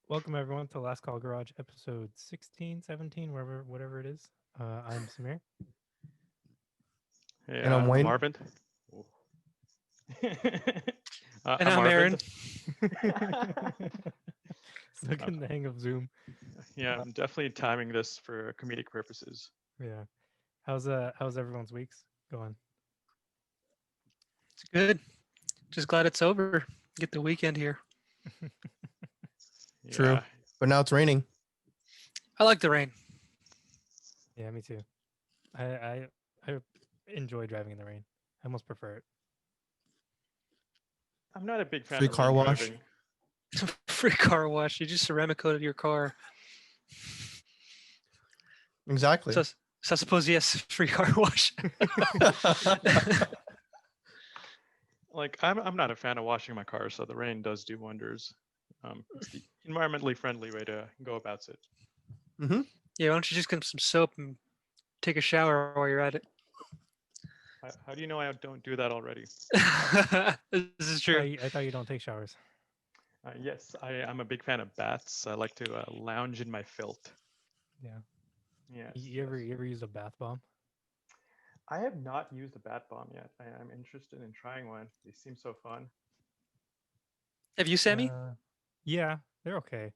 Welcome everyone to Lastcallgarage episode 16, 17, whatever it is. I'm Samir. Hey, And I'm I'm Wayne. Arvind. Oh. And I'm I'm Aaron. Arvind. Still getting the hang of Zoom. Yeah, I'm definitely timing this for comedic purposes. Yeah. How's everyone's weeks going? It's good. Just glad it's over. Get the weekend here. True. Yeah, But now it's raining. I like the rain. Yeah, me too. I enjoy driving in the rain. I almost prefer it. I'm not a big fan Free of car rain wash. driving. Free car wash. You just ceramic coated your car. Exactly. So I suppose yes, free car wash. Like I'm not a fan of washing my car, so the rain does do wonders. It's the environmentally friendly way to go about it. hmm Yeah, why don't you just get some soap and take a shower while you're at it? How do you know I don't do that already? This is true. I thought you don't take showers. Yes, I'm a big fan of baths. I like to lounge in my filth. Yeah. Yes, You ever use a bath bomb? I have not used a bath bomb yet. I'm interested in trying one. They seem so fun. Have you, Sammy? Yeah, they're okay.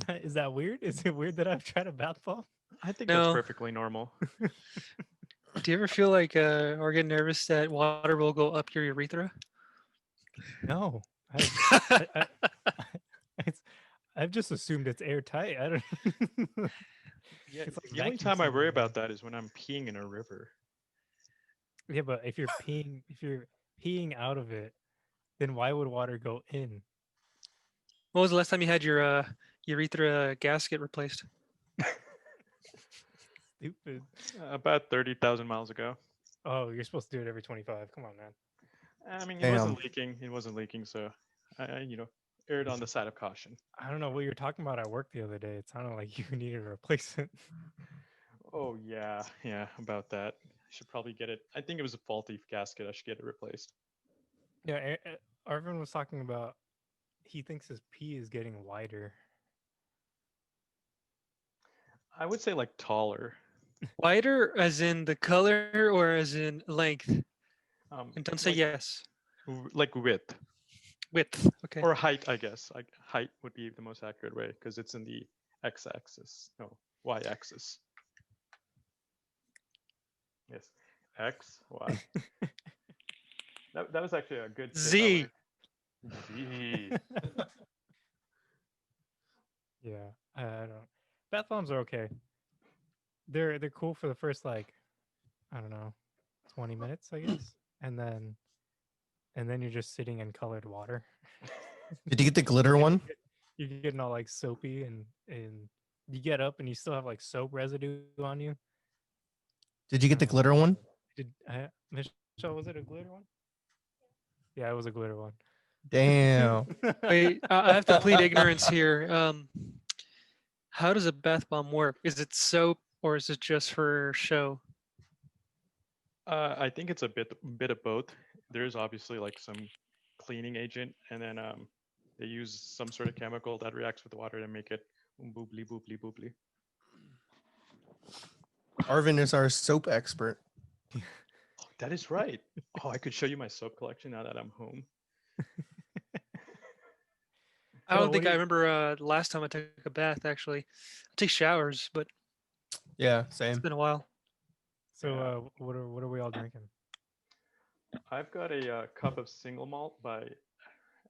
Is that weird? Is it weird that I've tried a bath bomb? I think No. that's perfectly normal. Do you ever feel like or get nervous that water will go up your urethra? No. I've just assumed it's airtight. I don't. Yeah, It's like the only vacuum time I worry sealed, about that is when I'm peeing in a river. Yeah, but if you're peeing out of it, then why would water go in? When was the last time you had your urethra gasket replaced? Stupid. About 30,000 miles ago. Oh, you're supposed to do it every 25. Come on, man. I mean, it Damn. wasn't leaking. It wasn't leaking, so I erred on the side of caution. I don't know what you were talking about at work the other day. It sounded like you needed a replacement. Oh yeah, about that. I should probably get it. I think it was a faulty gasket. I should get it replaced. Yeah, Arvin was talking about he thinks his pee is getting wider. I would say like taller. Wider as in the color or as in length? And don't say Like yes. like width Width. Okay. or height, I guess. Like height would be the most accurate way because it's in the x-axis. No, y-axis. Yes, x, y. That was actually a good tip. Z. Z. Yeah, I don't. Bath bombs are okay. They're cool for the first like, I don't know, 20 minutes, I guess, and then you're just sitting in colored water. Did you get the glitter one? You're getting all like soapy, and you get up and you still have like soap residue on you. Did you get the glitter one? Michelle, was it a glitter one? Yeah, it was a glitter one. Damn. Wait, I have to plead ignorance here. How does a bath bomb work? Is it soap or is it just for show? I think it's a bit of both. There's obviously like some cleaning agent, and then they use some sort of chemical that reacts with the water to make it boobly boobly boobly. Arvin is our soap expert. Oh, that is right. Oh, I could show you my soap collection now that I'm home. I So don't what think do I you- remember last time I took a bath, actually. I take showers, but Yeah, it's same. been a while. So Yeah. what are we all drinking? I've got a cup of single malt by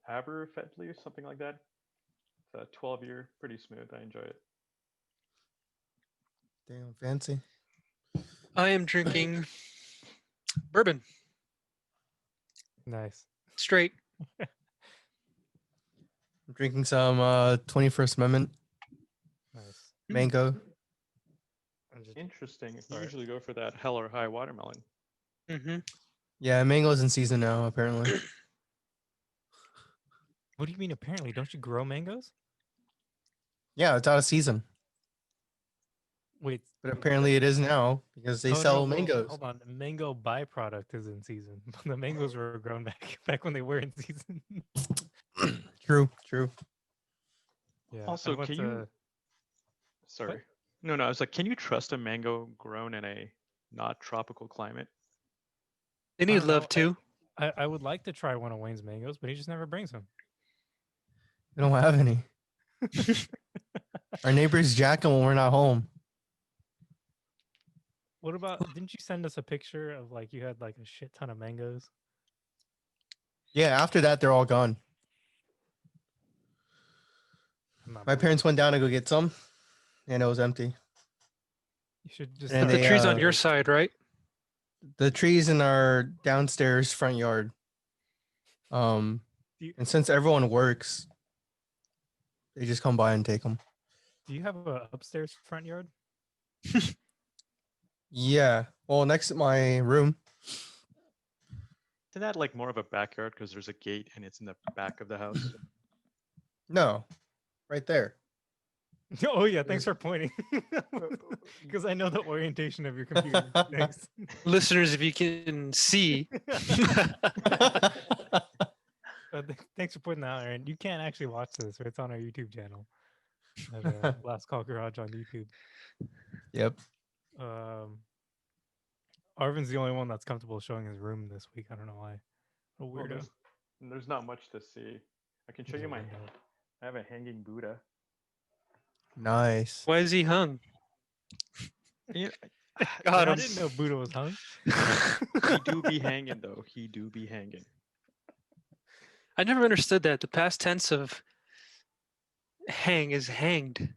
Aberfetley or something like that. It's a 12-year, pretty smooth. I enjoy it. Damn, fancy. I am drinking bourbon, Nice. straight. I'm drinking some 21st Amendment Nice. mango. I'm just, Interesting. You Sorry. usually go for that hell or high watermelon. Mm-hmm. Yeah, mango's in season now, apparently. what do you mean? Apparently, don't you grow mangoes? Yeah, it's out of season. Wait, But apparently it is now because they Oh, sell no, well, mangoes. hold on. The mango byproduct is in season. The mangoes were grown back when they were in season. True, true. Yeah. Also, I went can to. you? Sorry. No, no. I was like, can you trust a mango grown in a not tropical climate? They I need don't know. love too. I would like to try one of Wayne's mangoes, but he just never brings them. We don't have any. Our neighbors jack them when we're not home. What about? Didn't you send us a picture of like you had like a shit ton of mangoes? Yeah, after that they're all gone. I'm not My believing parents it. went down to go get some, and it was empty. You should just. And The they, tree's on uh, your side, right? The trees in our downstairs front yard. Do you, And since everyone works, they just come by and take them. do you have a upstairs front yard? Yeah. Well, next to my room. Isn't that like more of a backyard because there's a gate and it's in the back of the house? No, right there. Oh yeah, thanks for pointing. Because I know the orientation of your computer. Thanks. Listeners, if you can see, Thanks for putting that out, Aaron. You can't actually watch this, but it's on our YouTube channel. At, Lastcallgarage on YouTube. Yep. Arvin's the only one that's comfortable showing his room this week. I don't know why. A Well, weirdo. there's not much to see. I can show There's you a my. window. I have a hanging Buddha. Nice. why is he hung? Yeah, God, I I'm- didn't know Buddha was hung. he do be hanging though. He do be hanging. I never understood that. The past tense of hang is hanged.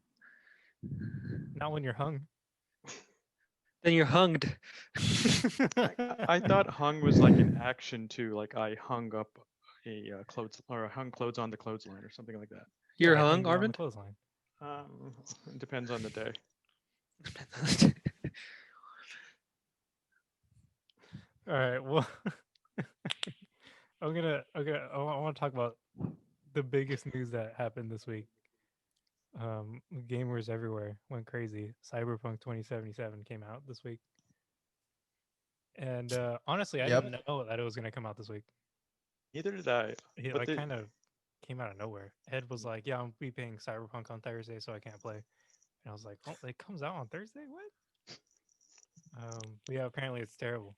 Not when you're hung. Then you're hunged. I thought hung was like an action too, like I hung up a clothes or hung clothes on the clothesline or something like that. You're I hung, hung you on the Arvind? clothesline. It depends on the day. All right. Well, I want to talk about the biggest news that happened this week. Gamers everywhere went crazy. Cyberpunk 2077 came out this week, and honestly, I Yep. didn't know that it was going to come out this week. Neither did I. It But like the- kind of came out of nowhere. Ed was like, "Yeah, I'm be playing Cyberpunk on Thursday, so I can't play." And I was like, "Oh, it comes out on Thursday? What?" But yeah, apparently it's terrible.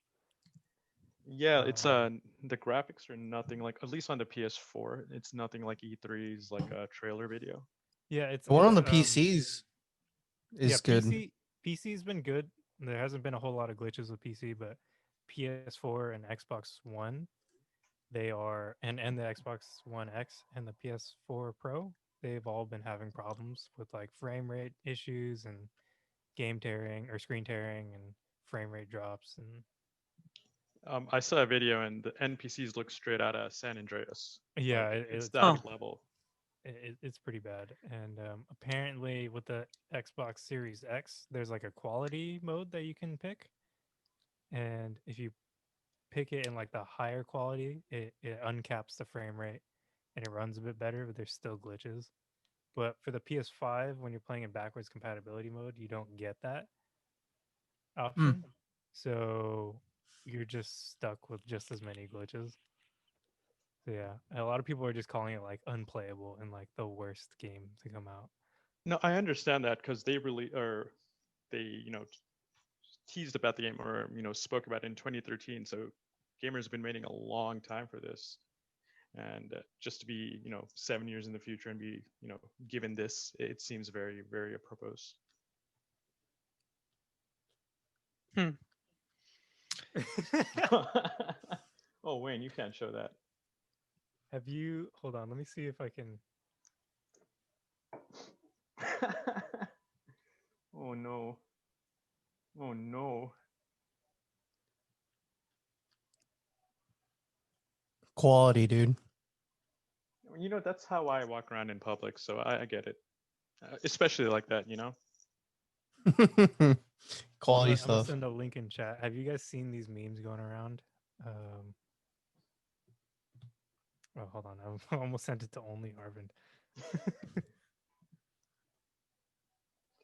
Yeah, it's Um, the graphics are nothing like, at least on the PS4, it's nothing like E3's like a trailer video. Yeah, it's The one on the it's, PCs is yeah, good. PC's been good. There hasn't been a whole lot of glitches with PC, but PS4 and Xbox One, they are and the Xbox One X and the PS4 Pro, they've all been having problems with like frame rate issues and game tearing or screen tearing and frame rate drops and I saw a video and the NPCs look straight out of San Andreas. yeah, Like, it's it's that Oh. level. it's pretty bad. And apparently with the Xbox Series X, there's like a quality mode that you can pick. And if you pick it in like the higher quality, it uncaps the frame rate and it runs a bit better, but there's still glitches. But for the PS5, when you're playing in backwards compatibility mode, you don't get that option. So you're just stuck with just as many glitches. So yeah, a lot of people are just calling it like unplayable and like the worst game to come out. No, I understand that because they really or they teased about the game or spoke about it in 2013. So gamers have been waiting a long time for this, and just to be 7 years in the future and be given this, it seems very very apropos. Oh, Wayne, you can't show that. Have you? Hold on, let me see if I can. Oh no. Oh no. Quality, dude. That's how I walk around in public, so I get it. Especially like that. Quality I'm gonna stuff. send a link in chat. Have you guys seen these memes going around? Oh, hold on. I almost sent it to only Arvind.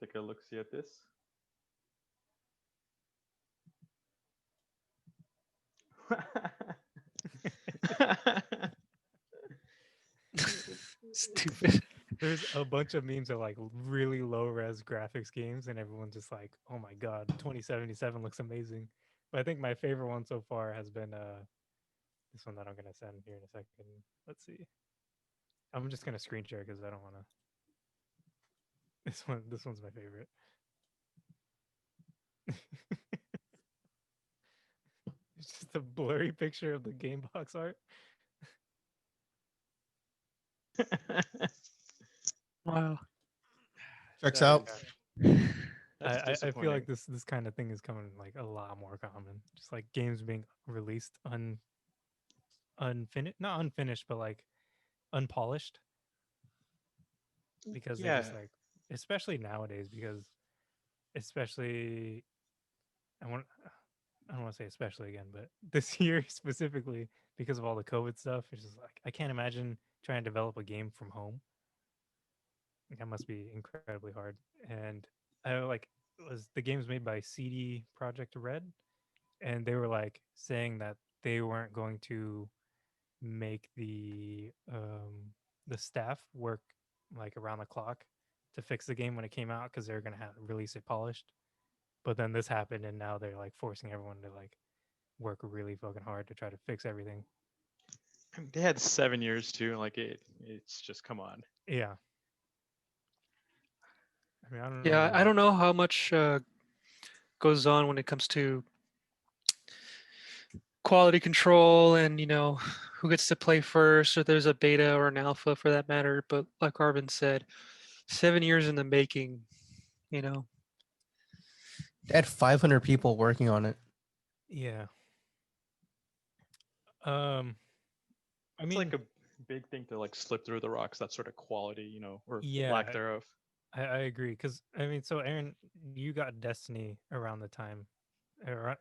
Take a look, see at this. Stupid. There's a bunch of memes of like really low res graphics games, and everyone's just like, "Oh my god, 2077 looks amazing." But I think my favorite one so far has been this one that I'm gonna send here in a second. Let's see. I'm just gonna screen share because I don't want to. This one's my favorite. It's just a blurry picture of the game box art. Wow. Checks That out. is- That's I feel like disappointing. this kind of thing is coming like a lot more common. Just like games being released unfinished, not unfinished, but like unpolished because they Yeah. just like, especially nowadays, because especially I want I don't want to say especially again, but this year specifically because of all the COVID stuff, it's just like I can't imagine trying to develop a game from home. That must be incredibly hard. And I like was the game's made by CD Project Red, and they were like saying that they weren't going to make the staff work like around the clock to fix the game when it came out because they're gonna have release it polished. But then this happened, and now they're like forcing everyone to like work really fucking hard to try to fix everything. They had 7 years too. Like it's just come on. Yeah. I mean, I don't Yeah, I know. don't know how much goes on when it comes to quality control and who gets to play first, or there's a beta or an alpha for that matter. But like Arvin said, 7 years in the making. You know, They had 500 people working on it. Yeah. I It's mean, like a big thing to like slip through the rocks. That sort of quality, or yeah, lack thereof. I agree. Because I mean, so Aaron, you got Destiny around the time,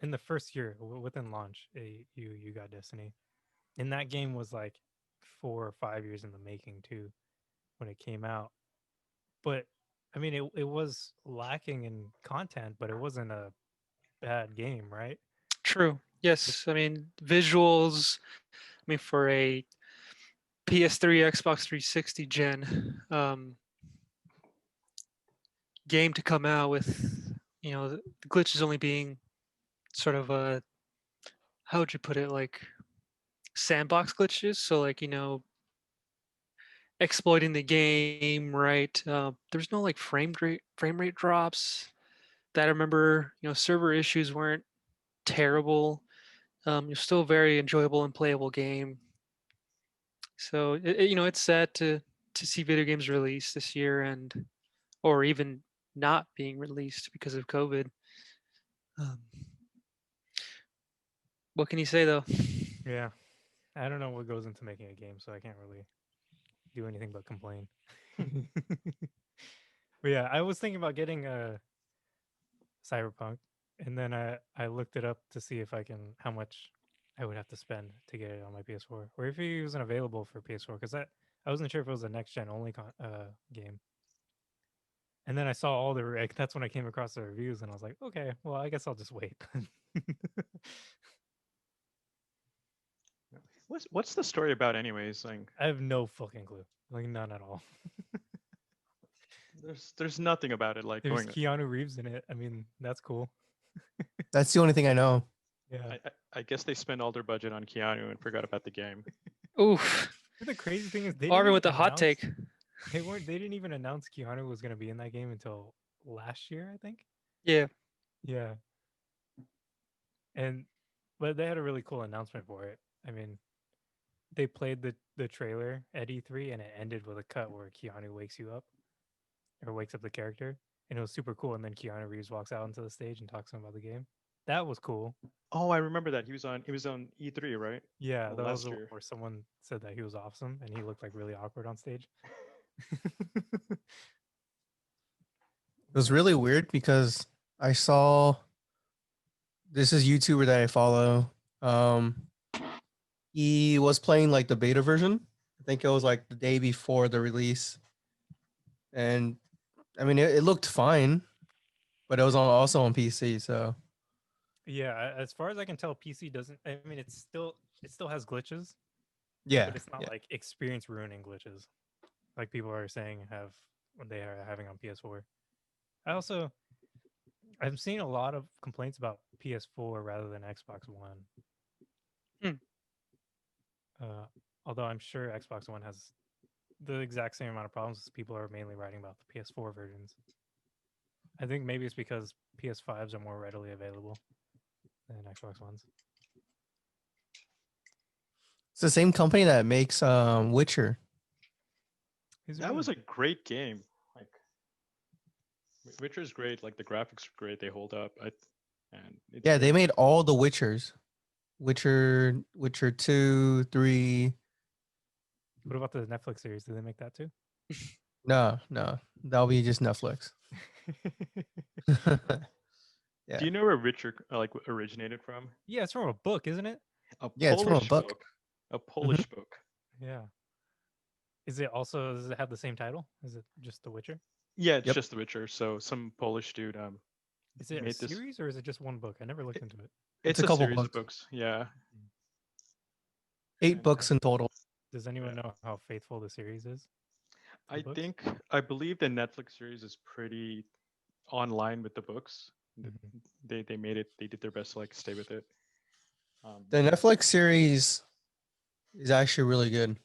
in the first year within launch. You got Destiny, and that game was like 4 or 5 years in the making too when it came out. But I mean, it was lacking in content, but it wasn't a bad game, right? true. Yes, I mean visuals. I mean for a PS3, Xbox 360 gen game to come out with the glitches only being sort of a, how would you put it, like sandbox glitches. So like exploiting the game, right? There's no like frame rate drops that I remember. Server issues weren't terrible. You're still very enjoyable and playable game. So it's sad to see video games released this year and or even not being released because of COVID. Um, what can you say though? Yeah. I don't know what goes into making a game, so I can't really do anything but complain. But yeah, I was thinking about getting a Cyberpunk, and then I looked it up to see if I can how much I would have to spend to get it on my PS4, or if it wasn't available for PS4, because I wasn't sure if it was a next gen only game. And then I saw all like that's when I came across the reviews, and I was like, okay, well, I guess I'll just wait. What's the story about, anyways? Like, I have no fucking clue, like none at all. there's nothing about it. Like There's going. Keanu Reeves in it. I mean, that's cool. That's the only thing I know. Yeah. I guess they spent all their budget on Keanu and forgot about the game. Oof. The crazy thing is, they Arvin didn't with the hot announce. take. They didn't even announce Keanu was gonna be in that game until last year, I think. Yeah. Yeah. And but they had a really cool announcement for it. I mean, they played the trailer at E3, and it ended with a cut where Keanu wakes you up or wakes up the character, and it was super cool. And then Keanu Reeves walks out onto the stage and talks to him about the game. That was cool. Oh, I remember that. He was on E3, right? Yeah, that was Last the one year. where someone said that he was awesome, and he looked like really awkward on stage. It was really weird because I saw this is YouTuber that I follow. He was playing like the beta version. I think it was like the day before the release, and I mean it looked fine, but it was also on PC. So Yeah, as far as I can tell, PC doesn't. I mean, it still has glitches, Yeah. but it's not Yeah. like experience ruining glitches, like people are saying have what they are having on PS4. I also I'm seeing a lot of complaints about PS4 rather than Xbox One. Hmm. Uh, although I'm sure Xbox One has the exact same amount of problems as people are mainly writing about the PS4 versions. I think maybe it's because PS5s are more readily available than Xbox Ones. It's the same company that makes Witcher. Is it That was really? a great game. Like Witcher's great. Like the graphics are great. They hold up. And it's Yeah, they very made all the Witchers. Witcher 2, 3. What about the Netflix series? Did they make that too? No, that'll be just Netflix. Yeah. Do you know where Witcher like originated from? Yeah, it's from a book, isn't it? A Yeah, it's from a Polish book. book. A Polish book. Yeah. Is it also, does it have the same title? Is it just The Witcher? Yeah, it's Yep. just The Witcher. So some Polish dude Is it a made this. series or is it just one book? I never looked into it. It's It's a a couple series of books. books. Yeah. 8 And books in total. Does anyone Yeah. know how faithful the series is? The I books? think I believe the Netflix series is pretty online with the books. Mhm. They made it. They did their best to like stay with it. The Netflix series is actually really good.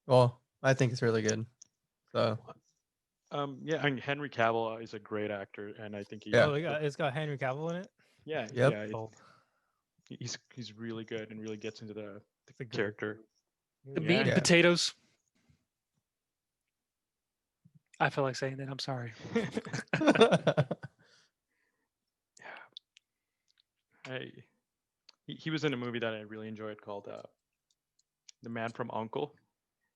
Well, I think it's really good. So Yeah, and Henry Cavill is a great actor, and I think he. Yeah. Oh, it's got Henry Cavill in it? Yeah, Yep. yeah, Oh, he's really good and really gets into the it's a good character. The movie. meat and Yeah. potatoes. I feel like saying that. I'm sorry. He was in a movie that I really enjoyed called The Man from Uncle,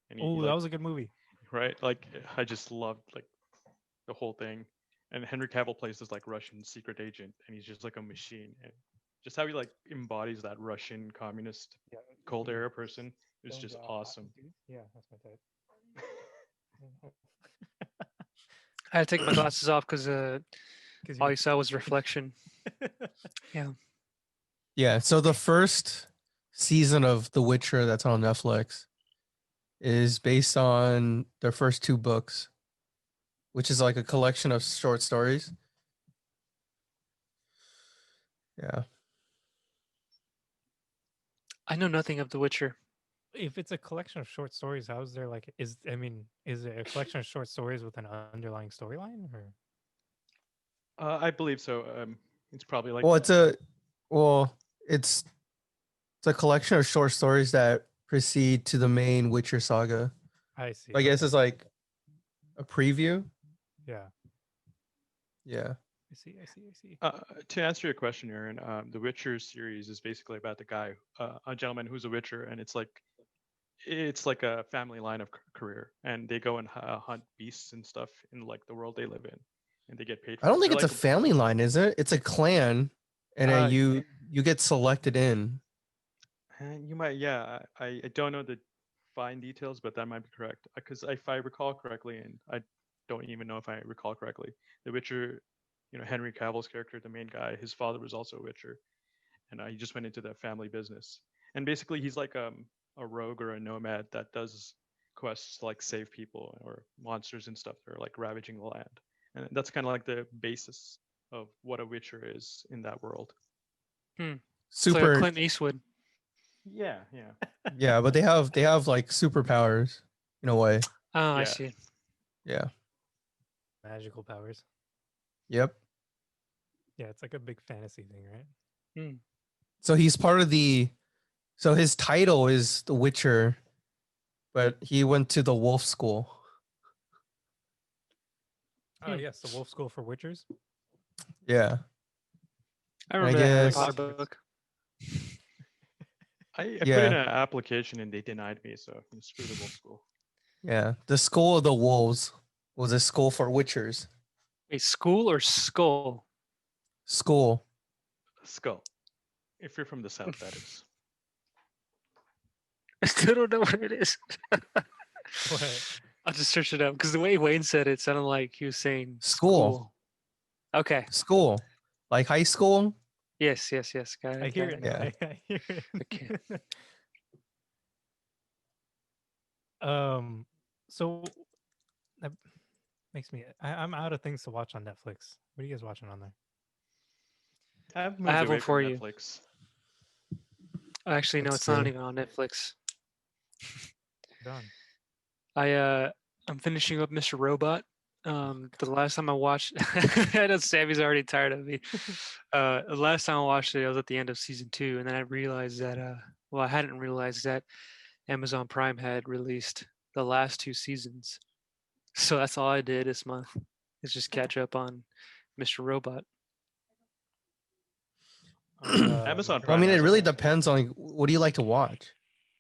and he Oh, that like was a good movie. right like I just loved like the whole thing, and Henry Cavill plays this like Russian secret agent, and he's just like a machine, and just how he like embodies that Russian communist Yeah. Cold Era person is Don't just hot awesome. dude. Yeah, that's my type. I had to take my glasses off because Because all you saw was reflection. Yeah. So the first season of The Witcher that's on Netflix is based on their first 2 books, which is like a collection of short stories. Yeah. I know nothing of The Witcher. if it's a collection of short stories, how is there like is it a collection of short stories with an underlying storyline or I believe so. It's probably like Well, it's a collection of short stories that precede to the main Witcher saga. I see. I guess Okay. it's like a preview. Yeah. Yeah. I see. to answer your question, Aaron, the Witcher series is basically about the guy, a gentleman who's a Witcher, and it's like a family line of career, and they go and hunt beasts and stuff in like the world they live in, and they get paid I for don't it. think They're it's like, a family line, is it? It's a clan, and then you get selected in. and you might, yeah, I don't know the fine details, but that might be correct. Because if I recall correctly, and I don't even know if I recall correctly, the Witcher, Henry Cavill's character, the main guy, his father was also a Witcher, and he just went into the family business. And basically, he's like a rogue or a nomad that does quests to, like save people or monsters and stuff that are like ravaging the land. And that's kind of like the basis of what a Witcher is in that world. It's like a Super. Clint Eastwood. Yeah, Yeah, but they have like superpowers in a way. Oh, I Yeah. see. Yeah. Magical powers. Yep. Yeah, it's like a big fantasy thing, right? So he's part of the. So his title is The Witcher, but he went to the Wolf School. Oh yes, the Wolf School for Witchers. Yeah. I remember that Harry guess- Potter book. I put Yeah. in an application and they denied me, so screw the Wolf School. Yeah. The School of the Wolves was a school for Witchers. Wait, school or skull? School. Skull. If you're from the South, that is. I still don't know what it is. What? I'll just search it up because the way Wayne said it sounded like he was saying School. Okay. School. Like high school, Yes. Got I it. hear got it it. now. Yeah. I hear it. Okay. So that makes me. I'm out of things to watch on Netflix. What are you guys watching on there? I've I moved have one away from for you. Netflix. Actually, no, Let's it's not see. even on Netflix. Done. I'm finishing up Mr. Robot. The last time I watched, I know Sammy's already tired of me. The last time I watched it, I was at the end of season 2, and then I realized that, well, I hadn't realized that Amazon Prime had released the last 2 seasons. So that's all I did this month is just catch up on Mr. Robot. Amazon Well, I Prime mean, it has really a depends on like, what do you like to watch?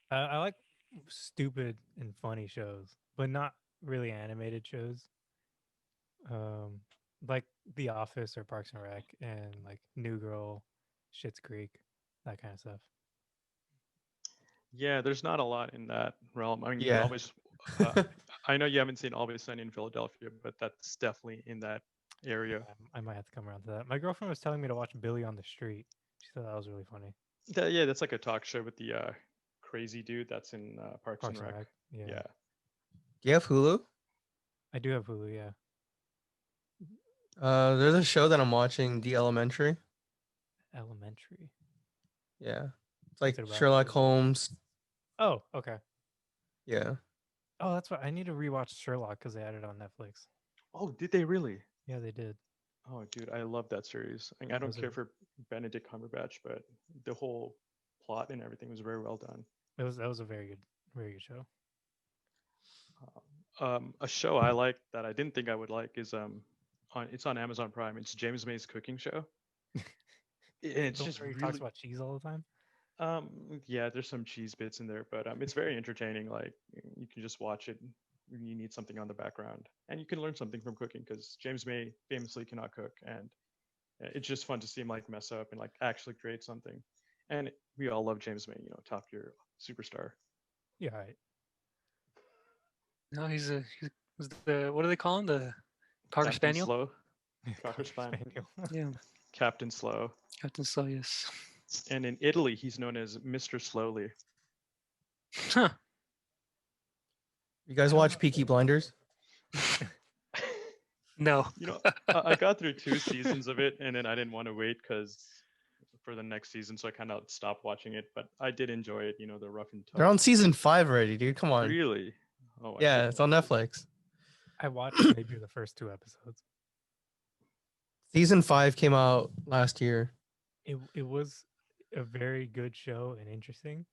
I like stupid and funny shows, but not really animated shows. Um, like The Office or Parks and Rec, and like New Girl, Schitt's Creek, that kind of stuff. Yeah, there's not a lot in that realm. I mean, you can Yeah. always. I know you haven't seen Always Sunny in Philadelphia, but that's definitely in that area. I might have to come around to that. My girlfriend was telling me to watch Billy on the Street. She said that was really funny. Yeah, that's like a talk show with the crazy dude that's in Parks and Parks and Rec. Rec. Yeah. Yeah. Do you have Hulu? I do have Hulu. Yeah. There's a show that I'm watching, The Elementary. Elementary. Yeah. It's like it about? Sherlock Holmes. Oh, okay. Yeah. Oh, that's what I need to rewatch Sherlock because they added it on Netflix. Oh, did they really? Yeah, they did. Oh, dude, I love that series. I mean, I don't Was care it? for Benedict Cumberbatch, but the whole plot and everything was very well done. That was a very good show. A show I like that I didn't think I would like is it's on Amazon Prime. It's James May's cooking show. It's The one just where he really talks about cheese all the time. yeah, there's some cheese bits in there, but it's very entertaining. Like you can just watch it when you need something on the background, and you can learn something from cooking because James May famously cannot cook, and it's just fun to see him like mess up and like actually create something. And we all love James May, top tier superstar. Yeah, right. No, he's the what do they call him? The Cocker Captain Spaniel? Slow, Cocker Cocker Spaniel. Spaniel. Yeah, Captain Slow, Captain Slow, yes. and in Italy he's known as Mr. Slowly. Huh. You guys I don't watch know. Peaky Blinders? No. I got through 2 seasons of it, and then I didn't want to wait for the next season, so I kind of stopped watching it. But I did enjoy it. The rough and tough. They're on season 5 already, dude. Come on. Really? Oh, I Yeah, didn't it's on know. Netflix. I watched maybe the first 2 episodes. Season 5 came out last year. It was a very good show and interesting.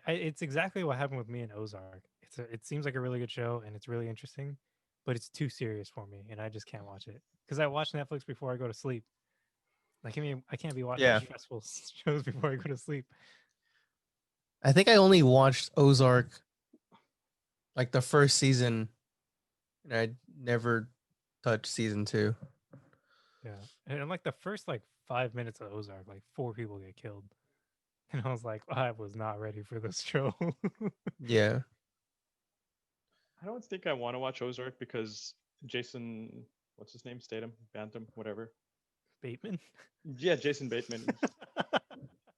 It's exactly what happened with me in Ozark. It seems like a really good show and it's really interesting, but it's too serious for me and I just can't watch it because I watch Netflix before I go to sleep. Like I can't be watching Yeah. stressful shows before I go to sleep. I think I only watched Ozark like the first season, and I never touched season 2. Yeah, and in like the first like 5 minutes of Ozark, like 4 people get killed, and I was like, I was not ready for this show. Yeah. I don't think I want to watch Ozark because Jason, what's his name? Statham, Bantam, whatever. Bateman. Yeah, Jason Bateman.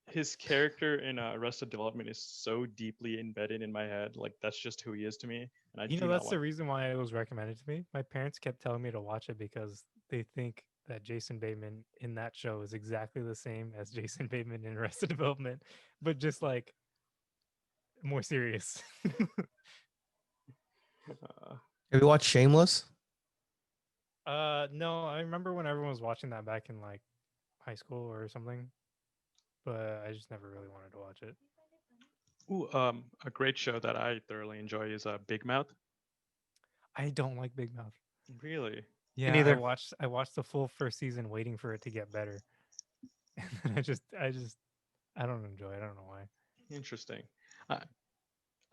His character in Arrested Development is so deeply embedded in my head. Like that's just who he is to me. And I You do know, not that's the want. reason why it was recommended to me. My parents kept telling me to watch it because they think that Jason Bateman in that show is exactly the same as Jason Bateman in Arrested Development, but just like more serious. Have you watched Shameless? No, I remember when everyone was watching that back in like high school or something, but I just never really wanted to watch it. Ooh, a great show that I thoroughly enjoy is Big Mouth. I don't like Big Mouth. Really? Yeah, neither. I watched the full first season waiting for it to get better. And then I don't enjoy it. I don't know why. Interesting.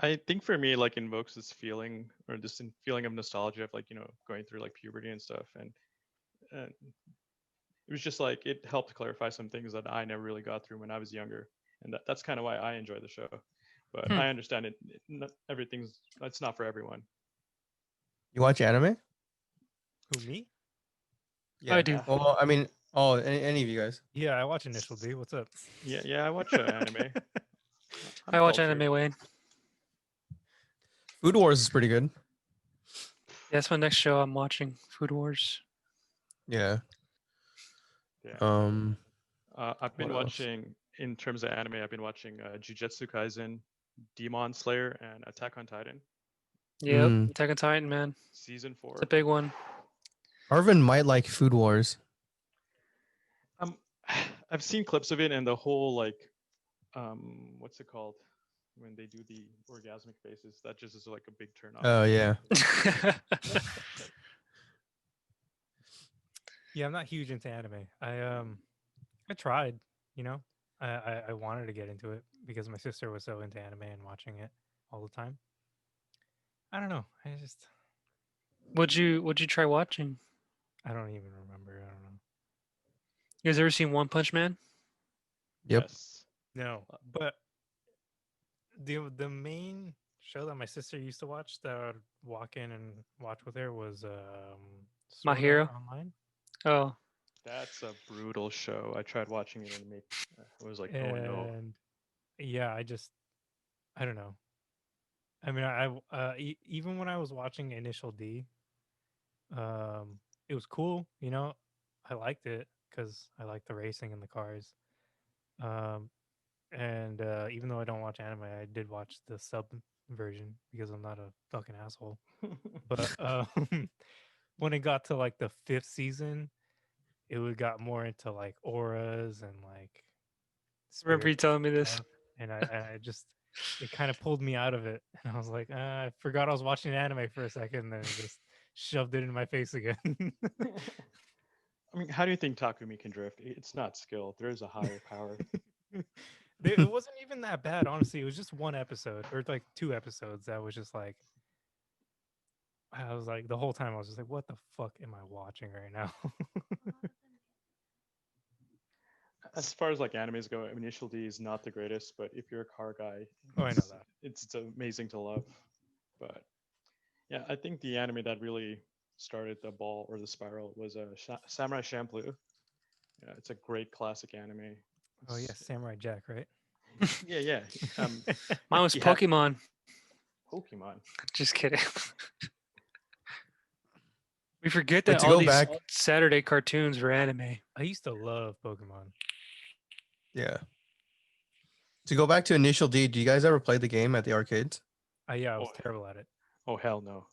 I think for me, like invokes this feeling or this feeling of nostalgia of like going through like puberty and stuff, and it was just like it helped clarify some things that I never really got through when I was younger, and that's kind of why I enjoy the show. But I understand not everything's it's not for everyone. You watch anime? Who, me? Yeah. I do. Yeah. Well, I mean, Oh, any of you guys? Yeah, I watch Initial D. What's up? Yeah, I watch anime. I'm I watch cultured. anime, Wayne. Food Wars is pretty good. Yeah, that's my next show I'm watching. Food Wars. Yeah. Yeah. I've been what else? watching, in terms of anime, I've been watching Jujutsu Kaisen, Demon Slayer, and Attack on Titan, Yep, Mm. Attack on Titan, man. season It's a 4. big one. Arvin might like Food Wars. Um, I've seen clips of it, and the whole like, what's it called? When they do the orgasmic faces, that just is like a big turn off. Oh yeah. Yeah, I'm not huge into anime. I tried, you know. I wanted to get into it because my sister was so into anime and watching it all the time. I don't know. What'd you try watching? I don't even remember. I don't know. You guys ever seen One Punch Man? Yep. Yes. No, but the main show that my sister used to watch that I would walk in and watch with her was My Sword Art Hero? Online. Oh, That's a brutal show. I tried watching it and it was like, oh no. And yeah, I don't know. I mean, even when I was watching Initial D, it was cool. You know, I liked it because I liked the racing and the cars. Um, and even though I don't watch anime, I did watch the sub version because I'm not a fucking asshole. But when it got to like the 5th season, it would got more into like auras and like remember you spirits telling me this? stuff, and I just it kind of pulled me out of it, and I was like, I forgot I was watching anime for a second, and then it just shoved it in my face again. I mean, how do you think Takumi can drift? It's not skill. There is a higher power. It wasn't even that bad, honestly. It was just one episode or like 2 episodes that was just like I was like the whole time I was just like, what the fuck am I watching right now? As far as like animes go, Initial D is not the greatest, but if you're a car guy, Oh, I know it's, that. it's amazing to love. But yeah, I think the anime that really started the ball or the spiral was Samurai Champloo. Yeah, it's a great classic anime. Oh yeah, Samurai Jack, right? Yeah. Mine was you have Pokemon. Pokemon. Just kidding. We forget Wait, that to all go these back. Saturday cartoons were anime. I used to love Pokemon. Yeah. To go back to Initial D, do you guys ever play the game at the arcades? Yeah, I was Oh, terrible at it. oh hell no.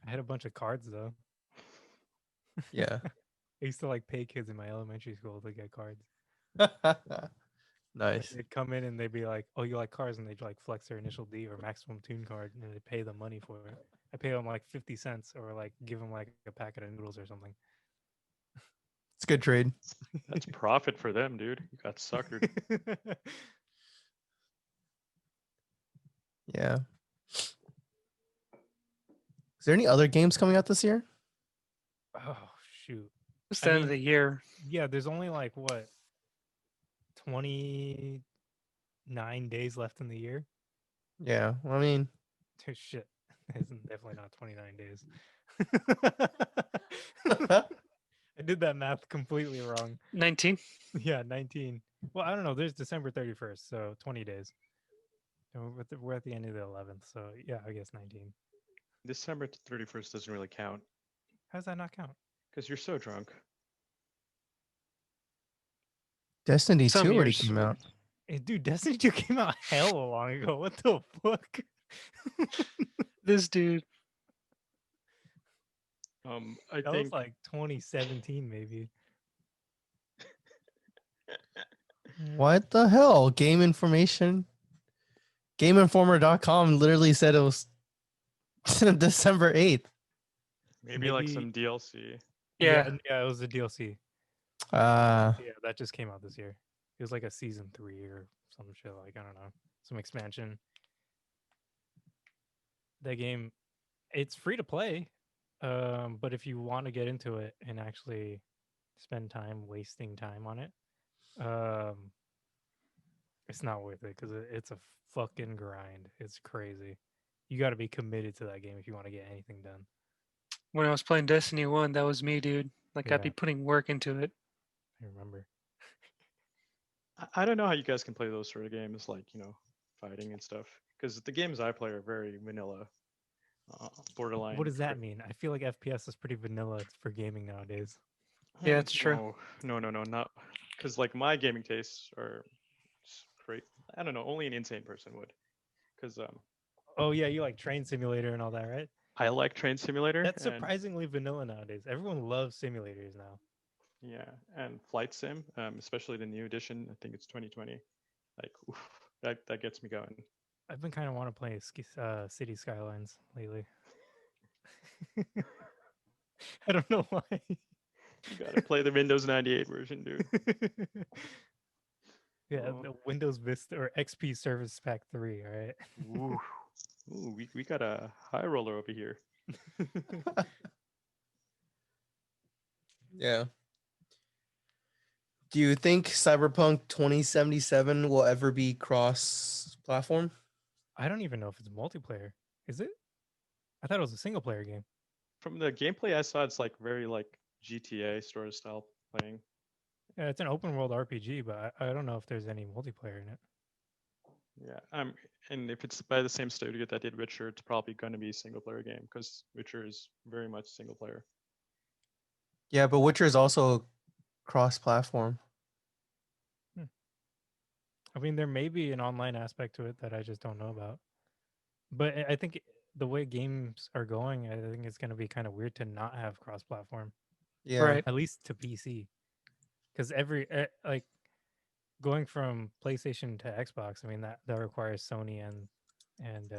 I had a bunch of cards though. Yeah. I used to like pay kids in my elementary school to get cards. Like, Nice. they'd come in and they'd be like, "Oh, you like cars?" And they'd like flex their Initial D or Maximum Tune card, and they'd pay the money for it. I pay them like 50 cents or like give them like a packet of noodles or something. It's a good trade. That's profit for them, dude. You got suckered. Yeah. Is there any other games coming out this year? Oh shoot! It's I the end of mean- the year. Yeah, there's only like what 29 days left in the year. Yeah. Well, I mean, Shit, it's definitely not 29 days. I did that math completely wrong. 19. Yeah, 19. Well, I don't know. There's December 31st, so 20 days. And we're at the end of the 11th, so yeah, I guess 19. December 31st doesn't really count How does that not count? because you're so drunk. Destiny Some 2 already years. came out. Hey, dude, Destiny 2 came out hella long ago. What the fuck? This dude. I That think was like 2017, maybe. What the hell? Game information? GameInformer.com literally said it was December 8th. maybe like some DLC. Yeah. Yeah, it was a DLC. Uh, Yeah, that just came out this year. It was like a season 3 or some shit. Like, I don't know, some expansion. That game, it's free to play. But if you want to get into it and actually spend time wasting time on it, it's not worth it because it's a fucking grind. It's crazy. You got to be committed to that game if you want to get anything done. When I was playing Destiny 1, that was me, dude. Like, I'd be Yeah. putting work into it. I remember. I don't know how you guys can play those sort of games, like, fighting and stuff. Because the games I play are very vanilla, borderline. What does that mean? I feel like FPS is pretty vanilla for gaming nowadays. Yeah, it's true. No, not. Because, like, my gaming tastes are great. I don't know, only an insane person would. Because Oh yeah, you like Train Simulator and all that, right? I like Train Simulator. That's and, surprisingly vanilla nowadays. Everyone loves simulators now. Yeah, and Flight Sim, especially the new edition. I think it's 2020. Like, oof, that gets me going. I've been kind of want to play City Skylines lately. I don't know why. You gotta play the Windows 98 version, dude. Yeah, Oh. the Windows Vista or XP Service Pack 3, all right? Ooh, we got a high roller over here. Yeah. Do you think Cyberpunk 2077 will ever be cross-platform? I don't even know if it's multiplayer. Is it? I thought it was a single player game. From the gameplay I saw, it's like very like GTA sort of style playing. Yeah, it's an open world RPG, but I don't know if there's any multiplayer in it. Yeah, and if it's by the same studio that did Witcher, it's probably going to be a single player game because Witcher is very much single player. Yeah, but Witcher is also cross-platform. I mean, there may be an online aspect to it that I just don't know about. But I think the way games are going, I think it's going to be kind of weird to not have cross-platform, Yeah. Right. at least to PC, because like going from PlayStation to Xbox. I mean that requires Sony and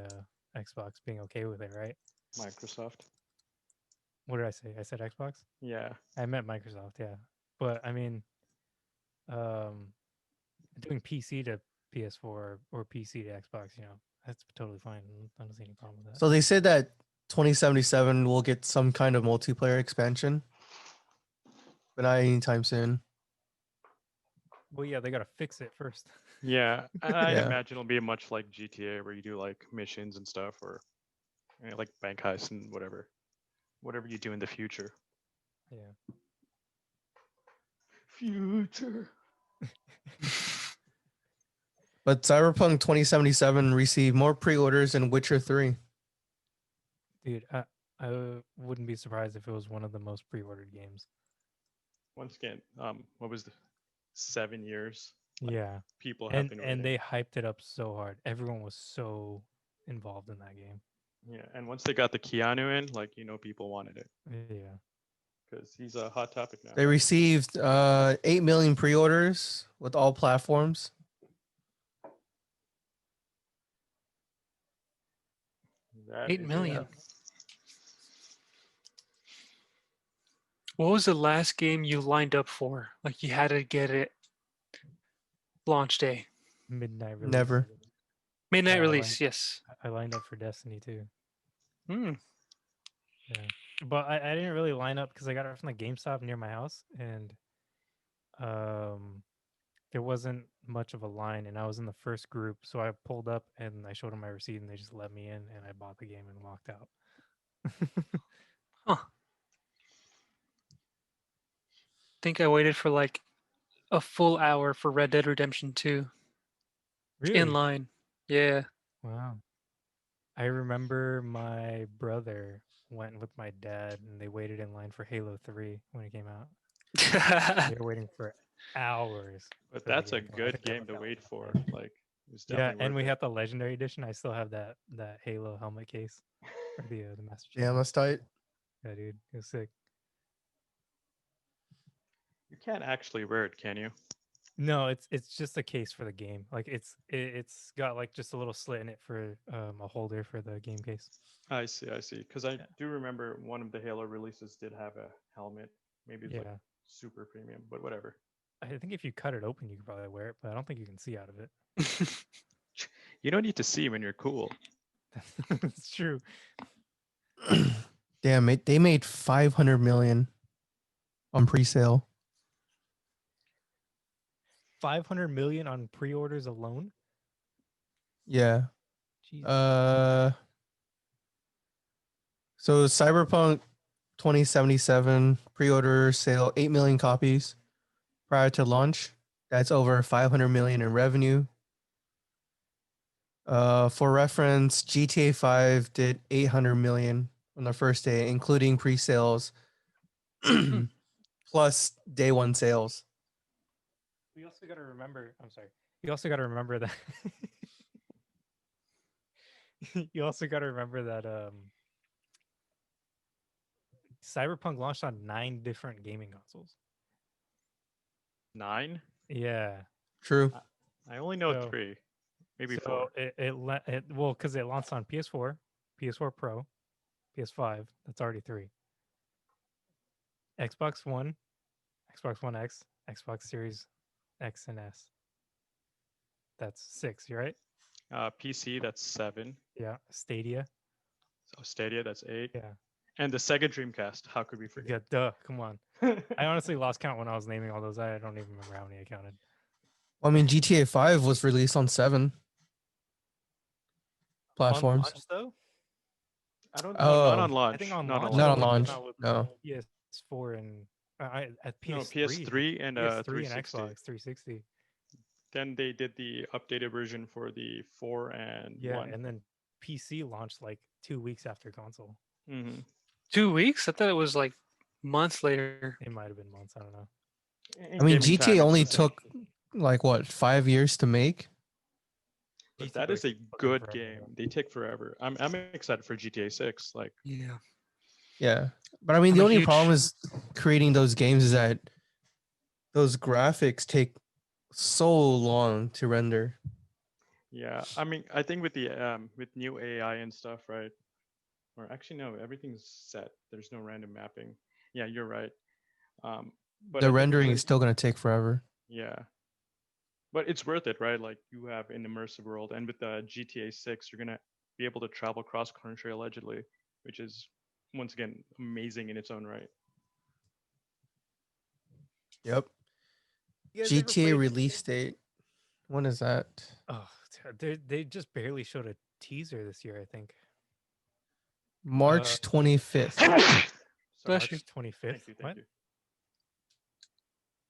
Xbox being okay with it, right? Microsoft. What did I say? I said Xbox. Yeah. I meant Microsoft. Yeah, but I mean, doing PC to PS4 or PC to Xbox, that's totally fine. I don't see any problem with that. So they said that 2077 will get some kind of multiplayer expansion, but not anytime soon. Well, yeah, they got to fix it first. Yeah, I Yeah. imagine it'll be much like GTA where you do like missions and stuff, or like bank heists and whatever you do in the future. Yeah. Future. But Cyberpunk 2077 received more pre-orders than Witcher 3. Dude, I wouldn't be surprised if it was one of the most pre-ordered games. Once again, what was the 7 years? Yeah. People have been waiting. And they hyped it up so hard. Everyone was so involved in that game. Yeah, and once they got the Keanu in, like people wanted it Yeah. because he's a hot topic now. They received 8 million pre-orders with all platforms. That 8 is million. it. What was the last game you lined up for? Like, you had to get it launch day. Midnight release. Never. Midnight Yeah, release, yes. I lined up for Destiny too. Hmm. Yeah. But I didn't really line up because I got it from the GameStop near my house, and there wasn't much of a line, and I was in the first group, so I pulled up and I showed them my receipt, and they just let me in, and I bought the game and walked out. Huh. Think I waited for like a full hour for Red Dead Redemption 2 Really? in line. Yeah. Wow. I remember my brother went with my dad, and they waited in line for Halo 3 when it came out. They were waiting for hours. But for the that's a game to come out. I good think they game to got, wait for. yeah. Like, it was Yeah, definitely and worth we it. have the Legendary Edition. I still have that Halo helmet case or the Master Chief. Yeah, that's tight. Yeah, dude, it was sick. You can't actually wear it, can you? No, it's just a case for the game. Like it's got like just a little slit in it for a holder for the game case. I see. Because I do remember one of the Halo releases did have a helmet. Maybe it's like Yeah, super premium, but whatever. I think if you cut it open, you could probably wear it, but I don't think you can see out of it. You don't need to see when you're cool. It's true. Damn it! They made 500 million on pre-sale. 500 million on pre-orders alone. Yeah. Jesus. So Cyberpunk 2077 pre-order sale 8 million copies prior to launch. That's over 500 million in revenue. For reference, GTA 5 did 800 million on the first day, including pre-sales plus day one sales. We also got to remember. I'm sorry. You also got to remember that. You also got to remember that Cyberpunk launched on 9 different gaming consoles. 9? Yeah. True. I only know So- 3, maybe so 4. well, because it launched on PS4, PS4 Pro, PS5. That's already 3. Xbox One, Xbox One X, Xbox Series X and S. That's 6. You right? PC, that's 7. Yeah. Stadia. So Stadia, that's 8. Yeah. And the Sega Dreamcast. How could we forget? Yeah. Duh. Come on. I honestly lost count when I was naming all those. I don't even remember how many I counted. Well, I mean, GTA 5 was released on 7 platforms. On launch, though? I don't. Oh. No, not on launch. I think on not launch. Not it on came launch, out with no. PS4 and at No, PS3. PS3 and PS3 and 360. Xbox 360. Then they did the updated version for the 4 and Yeah, 1. and then PC launched like 2 weeks after console. Mm-hmm. 2 weeks? I thought it was like months later. It might have been months. I don't know. I mean, GTA only took like what, 5 years to make? But GTA that is a took fucking good forever, game. though. They take forever. I'm excited for GTA 6. Like, Yeah. Yeah. But I mean, I'm the a only huge- problem is creating those games is that those graphics take so long to render. yeah. I mean, I think with the with new AI and stuff, right? Or actually, no, everything's set. There's no random mapping. Yeah, you're right. But I The think with rendering the- is still going to take forever. Yeah. But it's worth it, right? Like you have an immersive world, and with the GTA 6, you're gonna be able to travel cross country allegedly, which is once again amazing in its own right. Yep. You guys ever GTA played- release date. When is that? Oh, they just barely showed a teaser this year. I think March 25th. Sorry. Bless March you. 25th. Thank you. What? Thank you.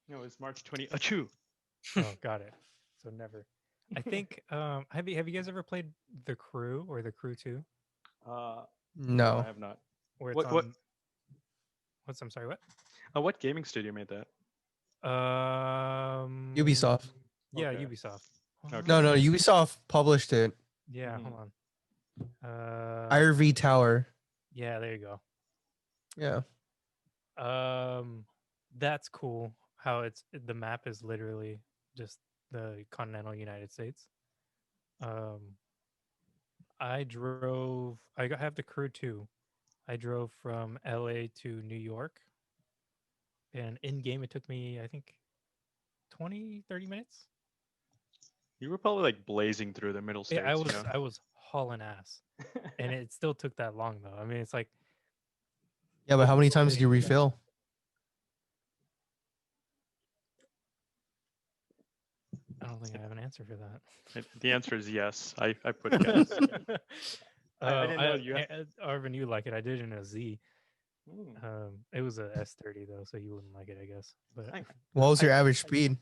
No, it's March 20. Achoo. Oh, got it. So never. I think. Have you guys ever played The Crew or The Crew 2? I No. have not. Where it's What? on. What's I'm sorry. What? What gaming studio made that? Ubisoft. Yeah, Okay. Ubisoft. Okay. No, Ubisoft published it. Yeah, Mhm. hold on. Ivy Tower. Yeah, there you go. Yeah. That's cool. How the map is literally just the continental United States. I have the Crew too. I drove from LA to New York, and in game it took me I think 20-30 minutes. You were probably like blazing through the middle states. Yeah, You know? I was hauling ass, and it still took that long though. I mean, it's like Yeah, but how many times did you refill? I don't think I have an answer for that. The answer is yes. I put yes. I didn't know you. Arvin, you like it. I did it in a Z. Mm. It was a S30 though, so you wouldn't like it, I guess. But What was your average speed?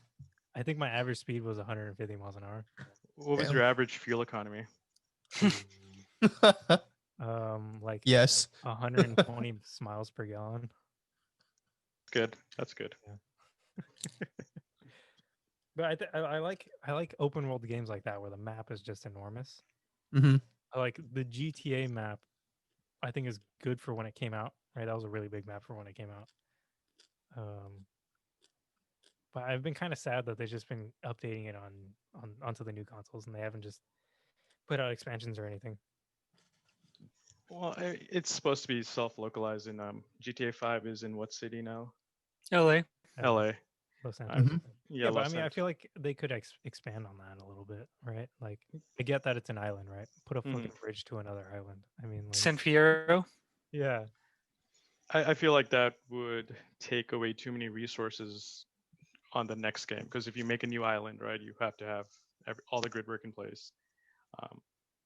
I think my average speed was 150 miles an hour. What was Damn. your average fuel economy? Like Yes. 120 miles per gallon. Good. That's good. But I like open world games like that where the map is just enormous. hmm I like the GTA map. I think is good for when it came out. Right, that was a really big map for when it came out. But I've been kind of sad that they've just been updating it onto the new consoles, and they haven't just put out expansions or anything. Well, it's supposed to be self-localized in GTA 5 is in what city now? LA. LA. Los I- Angeles. Yeah, Yeah, but I Los mean, I Angeles. feel like they could expand on that a little bit, right? Like, I get that it's an island, right? Put a fucking bridge to another island. I mean, like, San Fierro. yeah, I feel like that would take away too many resources on the next game because if you make a new island, right, you have to have all the grid work in place.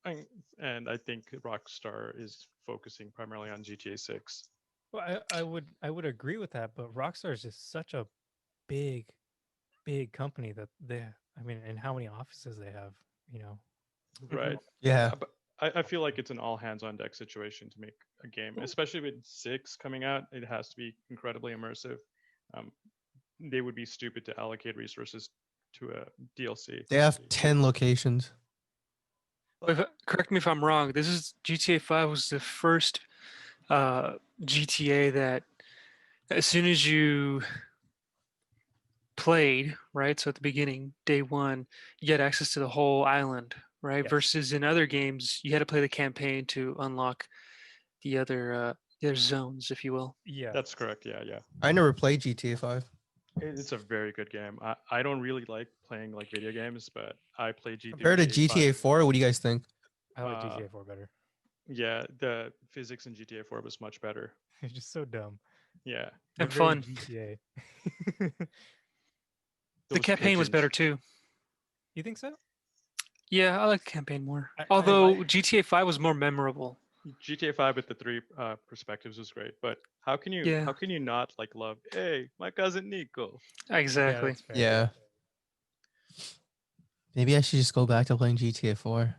And I think Rockstar is focusing primarily on GTA 6. Well, I would agree with that, but Rockstar is just such a big company that they. I mean, and how many offices they have, you know. Right. Yeah. But I feel like it's an all hands on deck situation to make a game, especially with 6 coming out. It has to be incredibly immersive. Um, they would be stupid to allocate resources to a DLC. They have 10 locations. Correct me if I'm wrong. This is GTA 5 was the first GTA that as soon as you played, right? So at the beginning, day one, you had access to the whole island, right? Yes. Versus in other games, you had to play the campaign to unlock the other zones, if you will. Yeah, That's correct. Yeah, yeah. I never played GTA 5. It's a very good game. I don't really like playing like video games, but I play GTA. Compared to GTA 4, what do you guys think? I like uh, GTA 4 better. Yeah, the physics in GTA 4 was much better. It's just so dumb. Yeah. but And very fun. GTA. The Those campaign was better pigeons. too. You think so? Yeah, I like the campaign more. I Although like- GTA 5 was more memorable. GTA 5 with the 3 perspectives was great, but how can you Yeah. not like love? Hey, my cousin Nico. Exactly. that's fair. Yeah. Maybe I should just go back to playing GTA 4.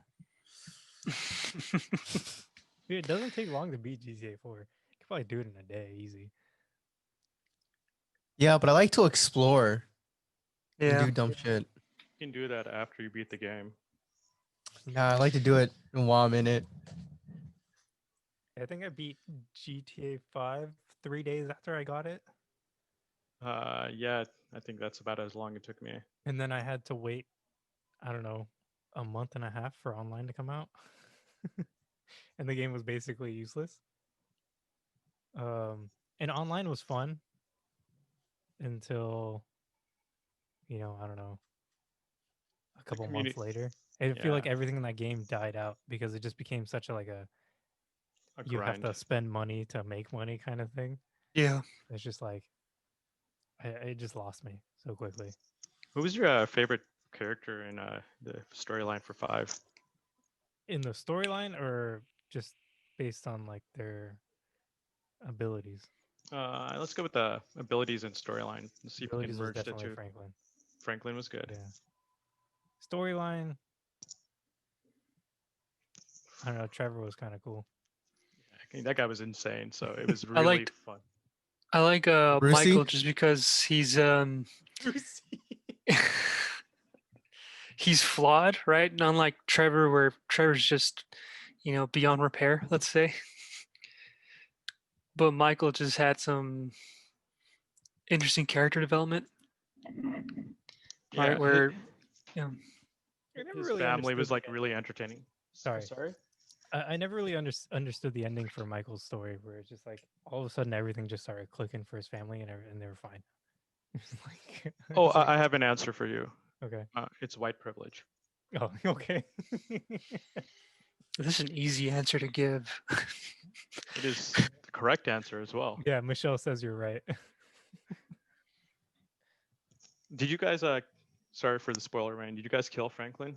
Dude, it doesn't take long to beat GTA 4. You can probably do it in a day, easy. Yeah, but I like to explore and Yeah. do dumb shit. You can do that after you beat the game. Nah, I like to do it while I'm in it. I think I beat GTA 5 3 days after I got it, Yeah, I think that's about as long it took me. and then I had to wait, I don't know, a month and a half for online to come out. And the game was basically useless. And online was fun until, I don't know, a couple months later. I feel like Yeah. everything in that game died out because it just became such a A you have grind. to spend money to make money kind of thing. Yeah. It's just like it just lost me so quickly. Who was your favorite character in the storyline for 5? In the storyline or just based on like their abilities? Let's go with the abilities and storyline. Let's see if we Abilities can was merge the definitely two. Franklin. Franklin was good. Yeah. Storyline, I don't know. Trevor was kind of cool. I mean, that guy was insane. So it was I really liked- fun. I like Brucey? Michael just because he's he's flawed, right? And unlike Trevor, where Trevor's just, beyond repair, let's say. But Michael just had some interesting character development, right? Yeah, Where, I never his really family was understood like really entertaining. Sorry. Sorry. I never really understood the ending for Michael's story, where it's just like all of a sudden everything just started clicking for his family, and they were fine. It's like, Oh, it's like, I have an answer for you. okay. It's white privilege. Oh, okay. this is an easy answer to give. It is the correct answer as well. Yeah, Michelle says you're right. Did you guys sorry for the spoiler, man. Did you guys kill Franklin?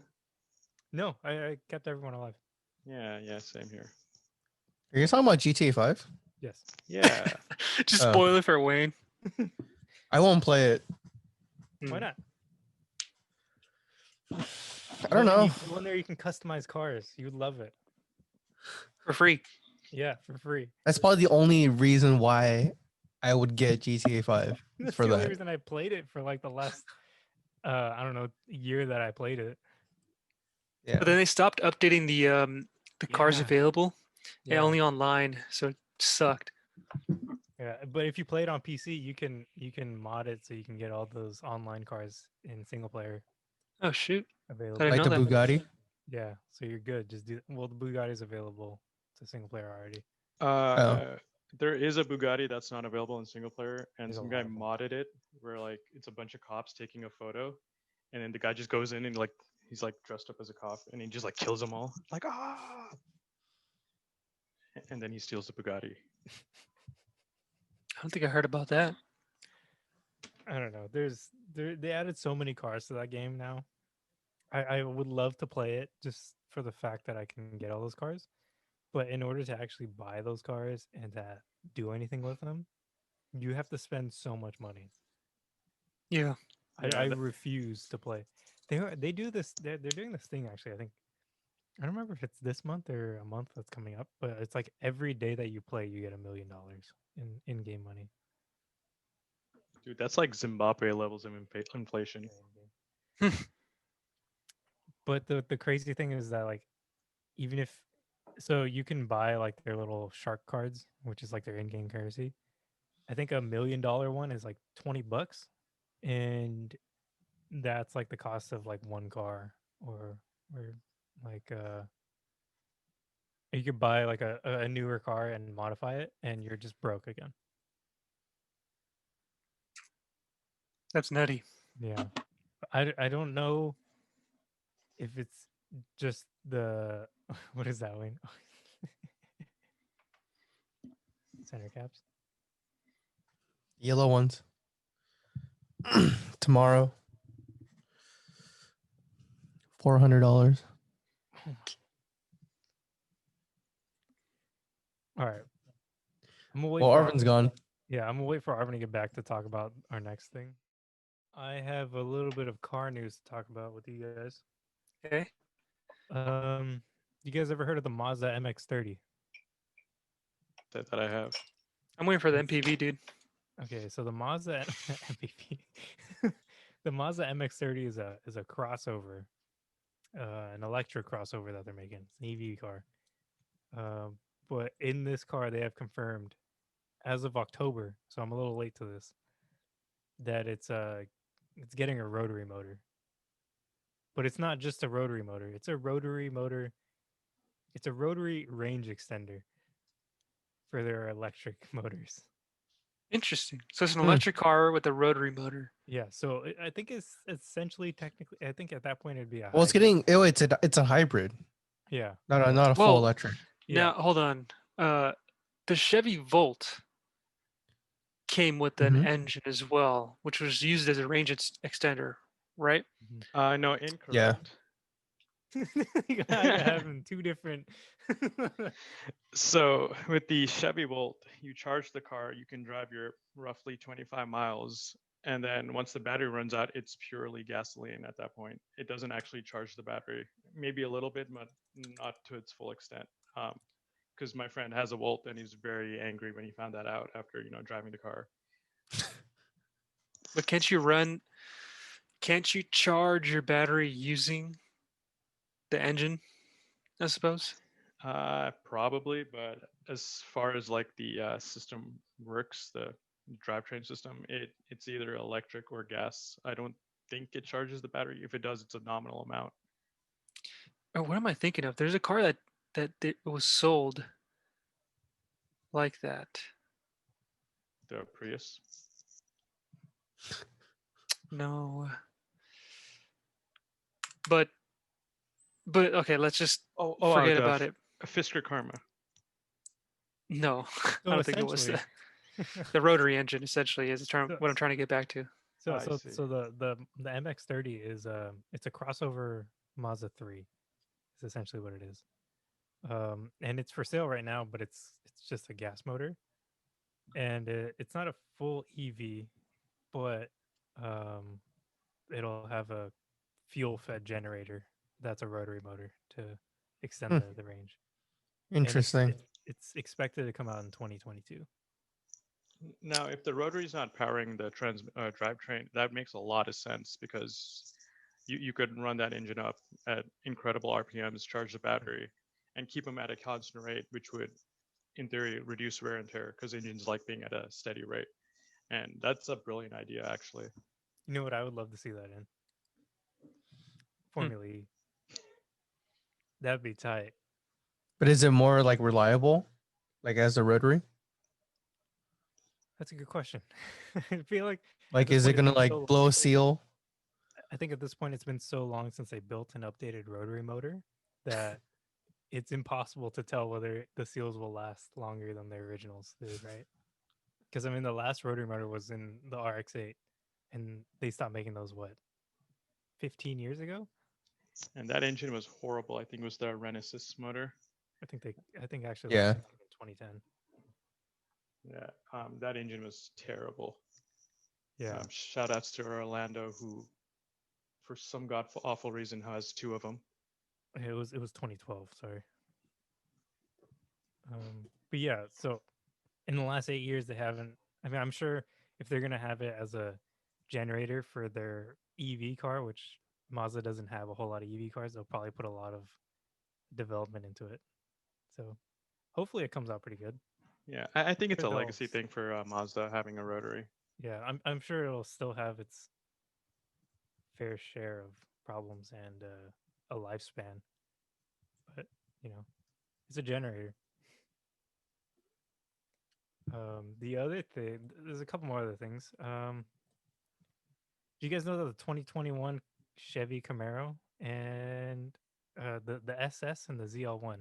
No, I kept everyone alive. Yeah, same here. Are you talking about GTA 5? Yes. Yeah. Just Oh. spoil it for Wayne. I won't play it. Why Hmm. not? I don't know. Go in there, you can customize cars. You would love it. For free. Yeah, for free. That's probably the only reason why I would get GTA 5 That's for the only that. reason I played it for like the last, I don't know, year that I played it. Yeah. But then they stopped updating the cars Yeah. available. Yeah. Yeah, only online, so it sucked. Yeah, but if you play it on PC, you can mod it so you can get all those online cars in single player Oh shoot. available. I didn't Like know the that. Bugatti. Yeah, so you're good. Just do well. The Bugatti is available to single player already. There is a Bugatti that's not available in single player, and There's a some lot guy of 'em. modded it where like it's a bunch of cops taking a photo, and then the guy just goes in and like he's like dressed up as a cop, and he just like kills them all. Like and then he steals the Bugatti. I don't think I heard about that. I don't know. They added so many cars to that game now. I would love to play it just for the fact that I can get all those cars. But in order to actually buy those cars and that do anything with them, you have to spend so much money. Yeah. Yeah, I that- refuse to play. They do this. They're doing this thing actually. I think I don't remember if it's this month or a month that's coming up, but it's like every day that you play, you get $1 million in game money. dude, that's like Zimbabwe levels of inflation. But the crazy thing is that like even if so you can buy like their little shark cards, which is like their in-game currency. I think $1 million one is like $20, and that's like the cost of like one car or like you could buy like a newer car and modify it, and you're just broke again. That's nutty. Yeah. I don't know if it's just the what is that, Wayne? Center caps. Yellow ones. Tomorrow. $400. All right. I'm gonna wait Well, for Arvin's gone. Yeah, I'm gonna wait for Arvin to get back to talk about our next thing. I have a little bit of car news to talk about with you guys. Okay. You guys ever heard of the Mazda MX-30? That I have. I'm waiting for the MPV, dude. Okay, so the Mazda MVP, the Mazda MX-30 is a crossover, an electric crossover that they're making. It's an EV car. But in this car, they have confirmed as of October, so I'm a little late to this, that it's getting a rotary motor. But it's not just a rotary motor. It's a rotary motor. It's a rotary range extender for their electric motors. Interesting. So it's an Hmm. electric car with a rotary motor. Yeah, so I think it's essentially technically. I think at that point it'd be a Well, it's hybrid. getting it's a hybrid, Yeah, not a full Well, electric. yeah. Now, hold on. The Chevy Volt came with an Mhm. engine as well, which was used as a range extender, right? No, incorrect. You gotta have them two different. So with the Chevy Volt, you charge the car, you can drive your roughly 25 miles, and then once the battery runs out, it's purely gasoline at that point. It doesn't actually charge the battery, maybe a little bit, but not to its full extent. Because my friend has a Volt, and he's very angry when he found that out after driving the car. But can't you charge your battery using the engine, I suppose? Probably, but as far as like the system works, the drivetrain system, it's either electric or gas. I don't think it charges the battery. If it does, it's a nominal amount. Oh, what am I thinking of? There's a car that was sold like that. The Prius. No. But okay, let's just forget about it. Fisker Karma. No, I So don't think it was essentially, the rotary engine. Essentially, is So- what I'm trying to get back to. I see. so the MX-30 is it's a crossover Mazda 3. Is essentially what it is. And it's for sale right now, but it's just a gas motor, and it's not a full EV, but it'll have a fuel-fed generator that's a rotary motor to extend Hmm. the range. And Interesting. it's expected to come out in 2022. Now, if the rotary is not powering the drivetrain, that makes a lot of sense because you could run that engine up at incredible RPMs, charge the battery, and keep them at a constant rate, which would, in theory, reduce wear and tear because engines like being at a steady rate. And that's a brilliant idea, actually. You know what I would love to see that in? Formula E. That'd be tight. But is it more like reliable, like as a rotary? That's a good question. I feel like Like, this is it point, it's gonna been like so- blow a seal? I think at this point it's been so long since they built an updated rotary motor that it's impossible to tell whether the seals will last longer than their originals did, right? Because I mean the last rotary motor was in the RX-8, and they stopped making those 15 years ago? And that engine was horrible. I think it was the Renesis motor. I think actually Yeah. that came in 2010. Yeah, that engine was terrible. Yeah. Shout outs to Orlando, who, for some god awful reason, has 2 of them. It was 2012. Sorry. But yeah, so in the last 8 years, they haven't. I mean, I'm sure if they're gonna have it as a generator for their EV car, which Mazda doesn't have a whole lot of EV cars, they'll probably put a lot of development into it. So hopefully it comes out pretty good. Yeah, I think it's a Sure they'll legacy thing for Mazda having a rotary. Yeah, I'm sure it'll still have its fair share of problems and a lifespan, but you know, it's a generator. The other thing, there's a couple more other things. Do you guys know that the 2021 Chevy Camaro and the SS and the ZL1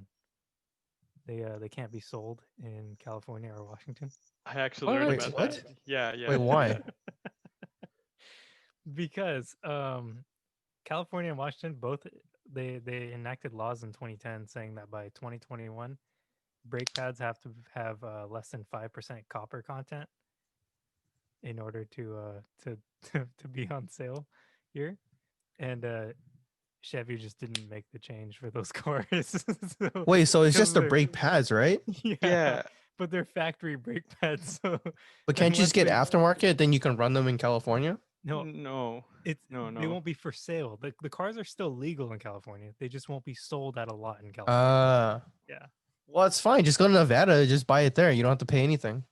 they can't be sold in California or Washington? I actually learned Wait, about what? that. Yeah, yeah. Wait, why? Because California and Washington both they enacted laws in 2010 saying that by 2021 brake pads have to have less than 5% copper content in order to be on sale here, and Chevy just didn't make the change for those cars. So, Wait, so it's because just the they're- brake pads, right? yeah, Yeah. but they're factory brake pads. So But can't you unless just get they- aftermarket? Then you can run them in California. no, No. it's No, they no. won't be for sale. The cars are still legal in California. They just won't be sold at a lot in California. Ah, Yeah. well, it's fine. Just go to Nevada, just buy it there. You don't have to pay anything.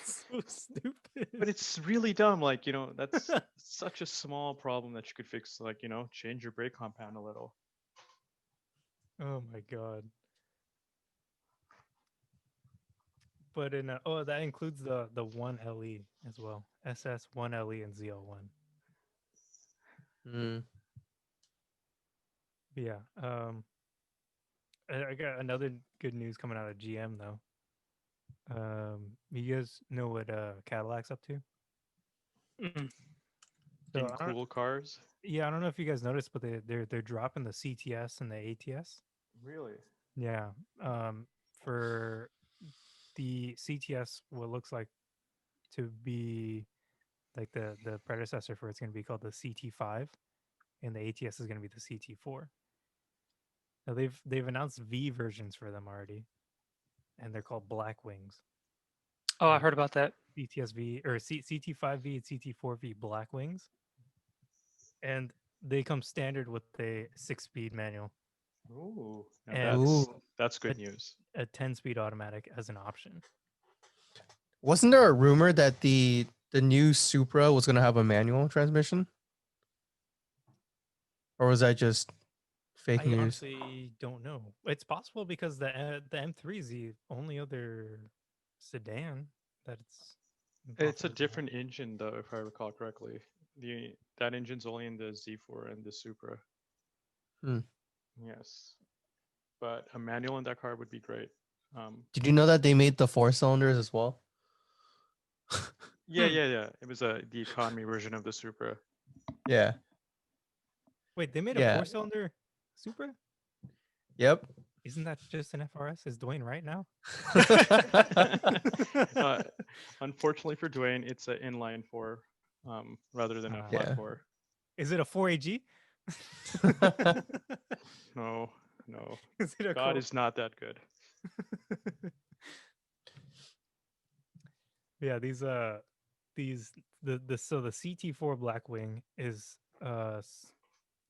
So stupid. But it's really dumb. Like, that's such a small problem that you could fix. Like, change your brake compound a little. Oh my god. But that includes the 1LE as well. SS 1LE and ZL1. Mm. But yeah. I got another good news coming out of GM though. You guys know what Cadillac's up to? Mm. So In I don't- cool cars. yeah, I don't know if you guys noticed, but they're dropping the CTS and the ATS. Really? Yeah. For the CTS, what looks like to be like the predecessor for it's going to be called the CT5, and the ATS is going to be the CT4. Now they've announced V versions for them already, and they're called Black Wings. Oh, I heard about that. CTSV or CT5V and CT4V Black Wings, and they come standard with a 6-speed manual, Ooh. Now And- that's good it- news. a 10-speed automatic as an option. Wasn't there a rumor that the new Supra was going to have a manual transmission? Or was that just fake I news? honestly don't know. It's possible because the M3 is the only other sedan that it's. It's a impossible to have. different engine, though, if I recall correctly. That engine's only in the Z4 and the Supra. Hmm. Yes. But a manual in that car would be great. Did you know that they made the 4 cylinders as well? Yeah, yeah, yeah. It was the economy version of the Supra. Yeah. Wait, they made Yeah. a 4-cylinder Supra? Yep. Isn't that just an FRS? Is Dwayne right now? Unfortunately for Dwayne, it's an inline 4 rather than a Ah. flat Yeah. 4. Is it a 4AG? No, no. Is it a God is not that good. Yeah, the CT4 Blackwing is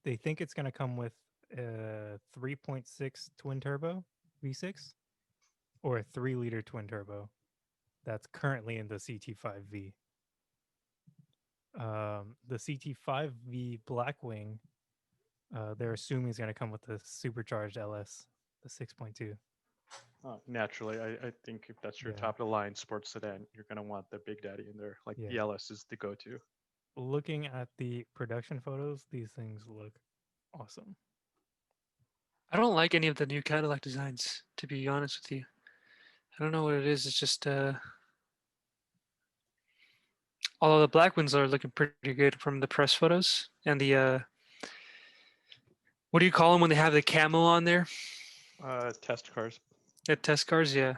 they think it's gonna come with 3.6 twin turbo V6 or a 3-liter twin turbo that's currently in the CT5V. The CT5V Blackwing, they're assuming is gonna come with the supercharged LS, the 6.2. Naturally, I think if that's your Yeah. top of the line sports sedan, you're gonna want the Big Daddy in there. Like the Yeah. LS is the go-to. Looking at the production photos, these things look awesome. I don't like any of the new Cadillac designs, to be honest with you. I don't know what it is. It's just although the black ones are looking pretty good from the press photos and the what do you call them when they have the camo on there? Test cars. The test cars, yeah.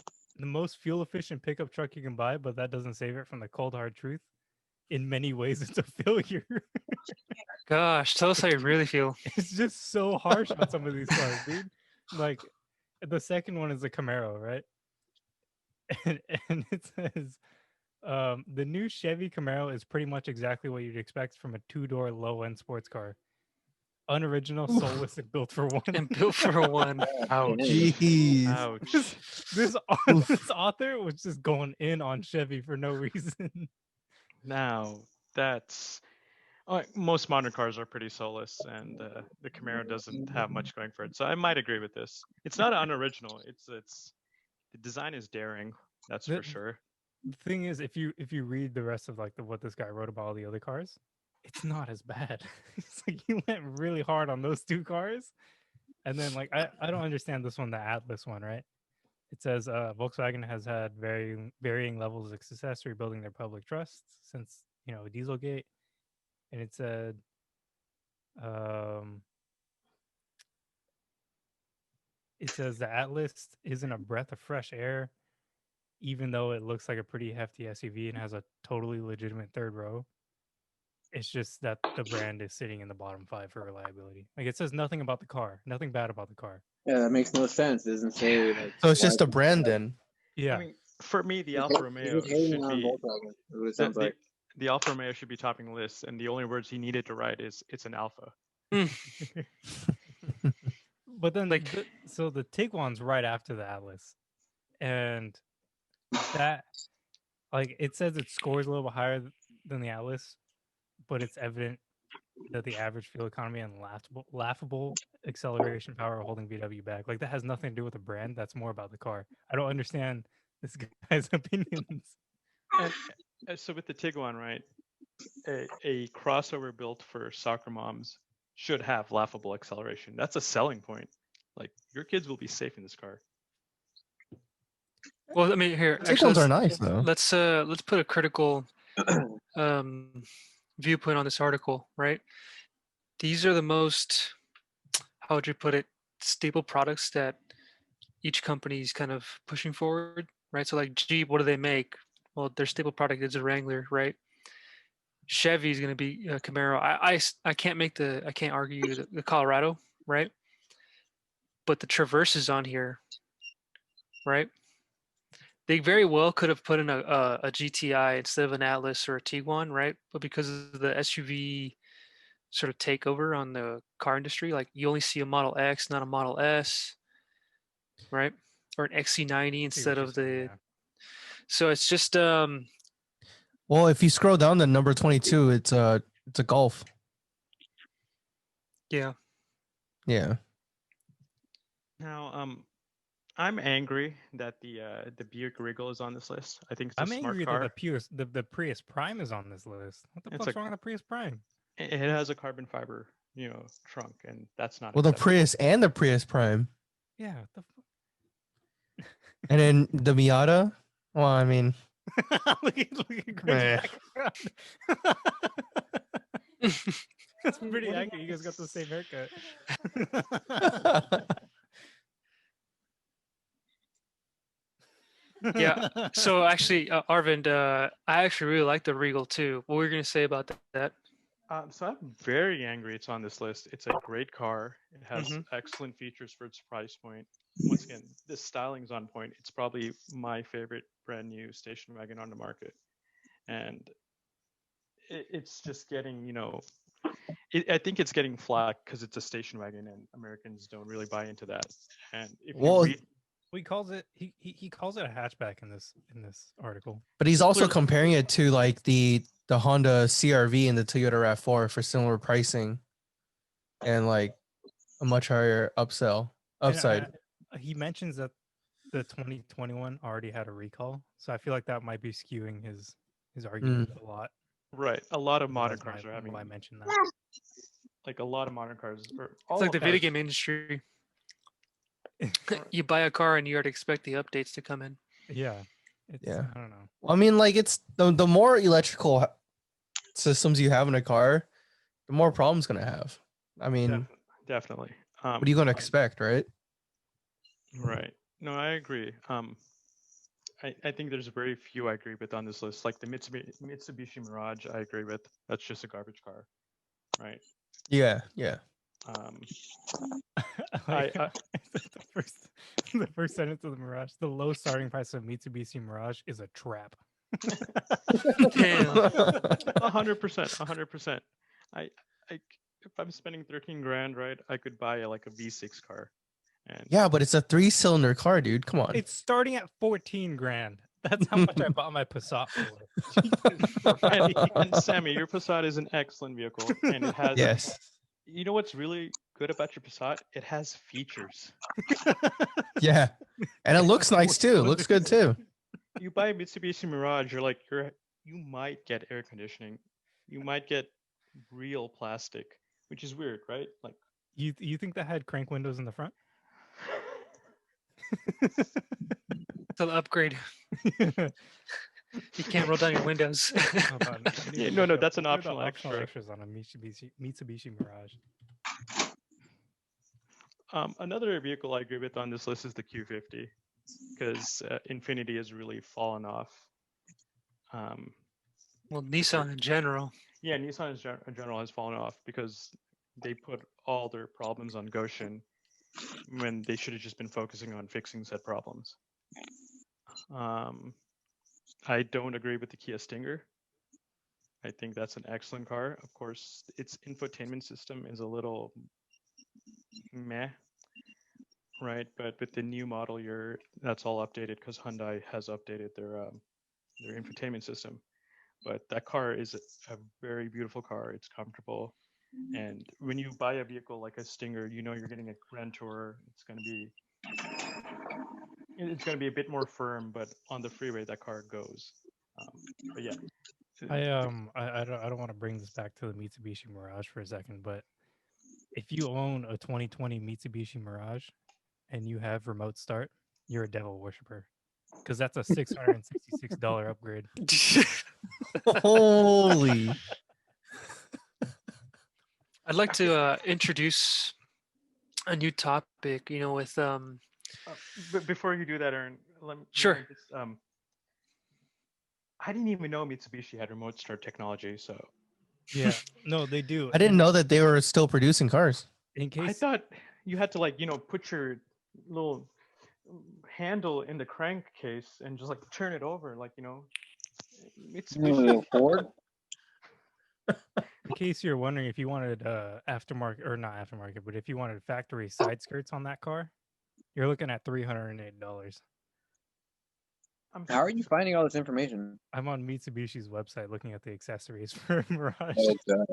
the most fuel efficient pickup truck you can buy, but that doesn't save it from the cold hard truth. In many ways, it's a failure. Gosh, tell us how you really feel. It's just so harsh on some of these cars, dude. Like the second one is a Camaro, right? And it says the new Chevy Camaro is pretty much exactly what you'd expect from a two-door low-end sports car. Unoriginal, soulless, and built for one. And built for one. Ouch. Jeez. Ouch. This Oof. author was just going in on Chevy for no reason. Now that's most modern cars are pretty soulless, and the Camaro doesn't have much going for it. So I might agree with this. It's not unoriginal. It's the design is daring. That's for The- sure. The thing is, if you read the rest of like what this guy wrote about all the other cars, it's not as bad. It's like he went really hard on those two cars, and then like I don't understand this one, the Atlas one, right? It says Volkswagen has had varying levels of success rebuilding their public trust since Dieselgate, and it said the Atlas isn't a breath of fresh air, even though it looks like a pretty hefty SUV and has a totally legitimate third row. It's just that the brand is sitting in the bottom 5 for reliability. Like it says nothing about the car, nothing bad about the car. Yeah, that makes no sense. It doesn't say like. So it's just why a brand then. Yeah, I mean, for me, the He's Alfa hate- Romeo he's hating should on be Volkswagen, is what it the, sounds like. the Alfa Romeo should be topping the list, and the only words he needed to write is "it's an Alpha." but then like so the Tiguan's right after the Atlas, and that like it says it scores a little bit higher than the Atlas, but it's evident that the average fuel economy and laughable acceleration power are holding VW back. Like that has nothing to do with the brand. That's more about the car. I don't understand this guy's opinions. And so with the Tiguan, right, a crossover built for soccer moms should have laughable acceleration. That's a selling point. Like your kids will be safe in this car. Well, I mean, here, Tiguans actually, are nice though. let's put a critical viewpoint on this article, right? These are the most, how would you put it, staple products that each company is kind of pushing forward, right? So like Jeep, what do they make? Well, their staple product is a Wrangler, right? Chevy is going to be a Camaro. I can't argue the Colorado, right? But the Traverse is on here, right? They very well could have put in a GTI instead of an Atlas or a Tiguan, right? But because of the SUV sort of takeover on the car industry, like you only see a Model X, not a Model S, right? Or an XC90 instead of the. So it's just Well, if you scroll down to number 22, it's a Golf. yeah. Yeah. Now, I'm angry that the Buick Regal is on this list. I think it's a I'm smart angry car. that the Prius Prime is on this list. What the It's fuck's a- wrong with the Prius Prime? It has a carbon fiber, trunk, and that's not. Well, the acceptable. Prius and the Prius Prime, Yeah, what the and then the Miata. Well, I mean, look at Greg's Eh. background. That's pretty accurate. You guys got the same haircut. Yeah. So actually, Arvind, I actually really like the Regal too. What were you going to say about that? So I'm very angry it's on this list. It's a great car. It has Mhm. excellent features for its price point. Once again, the styling's on point. It's probably my favorite brand new station wagon on the market. And it's just getting, I think it's getting flack because it's a station wagon and Americans don't really buy into that. And if you Well, read, he calls it he calls it a hatchback in this article. but he's also Clearly- comparing it to like the Honda CRV and the Toyota RAV4 for similar pricing, and like a much higher And, upside. he mentions that the 2021 already had a recall, so I feel like that might be skewing his argument a lot. right, a lot of So modern that's cars are having, why I mentioned that. like a lot of modern cars. It's like the video game industry. You buy a car and you already expect the updates to come in. Yeah, it's, Yeah. I don't know. I mean, like it's the more electrical systems you have in a car, the more problems gonna have. I mean, Definitely. what are you gonna expect, right? Right. No, I agree. I think there's very few I agree with on this list. Like the Mitsubishi Mirage, I agree with. That's just a garbage car, right? Yeah, yeah. Um, Like, I the first the first sentence of the Mirage, the low starting price of Mitsubishi Mirage is a trap. Damn. 100%, 100%. I if I'm spending 13 grand, right, I could buy like a V6 car. And Yeah, but it's a 3-cylinder car, dude. Come on. It's starting at 14 grand. That's how much I bought my Passat for. Jesus Christ. and Sammy, your Passat is an excellent vehicle, and it has. Yes. You know what's really good about your Passat? It has features. Yeah. And it looks nice too. It looks good too. You buy a Mitsubishi Mirage, you might get air conditioning, you might get real plastic, which is weird, right? Like You think that had crank windows in the front? So the upgrade. You can't roll down your windows. Hold on, I need Yeah, to no, look up that's an what are the optional extra. extras on a Mitsubishi Mirage. Another vehicle I agree with on this list is the Q50, because Infinity has really fallen off. Well, Nissan in general. Yeah, Nissan in general has fallen off because they put all their problems on Goshen when they should have just been focusing on fixing said problems. I don't agree with the Kia Stinger. I think that's an excellent car. Of course, its infotainment system is a little meh, right? But with the new model year, that's all updated because Hyundai has updated their infotainment system. But that car is a very beautiful car. It's comfortable, and when you buy a vehicle like a Stinger, you know you're getting a Grand Tour. It's going to be a bit more firm, but on the freeway that car goes. But yeah, I don't want to bring this back to the Mitsubishi Mirage for a second, but if you own a 2020 Mitsubishi Mirage and you have remote start, you're a devil worshiper. Because that's a $666 upgrade. Holy. I'd like to introduce a new topic. With but before you do that, Aaron, let me Sure. just, I didn't even know Mitsubishi had remote start technology. So Yeah, no, they do. I didn't know that they were still producing cars. In I case thought you had to put your little handle in the crankcase and just turn it over, Mitsubishi. Ford? in case you're wondering if you wanted aftermarket or not aftermarket, but if you wanted factory side skirts on that car, you're looking at $308. How are you finding all this information? I'm on Mitsubishi's website looking at the accessories for Mirage. Oh, God.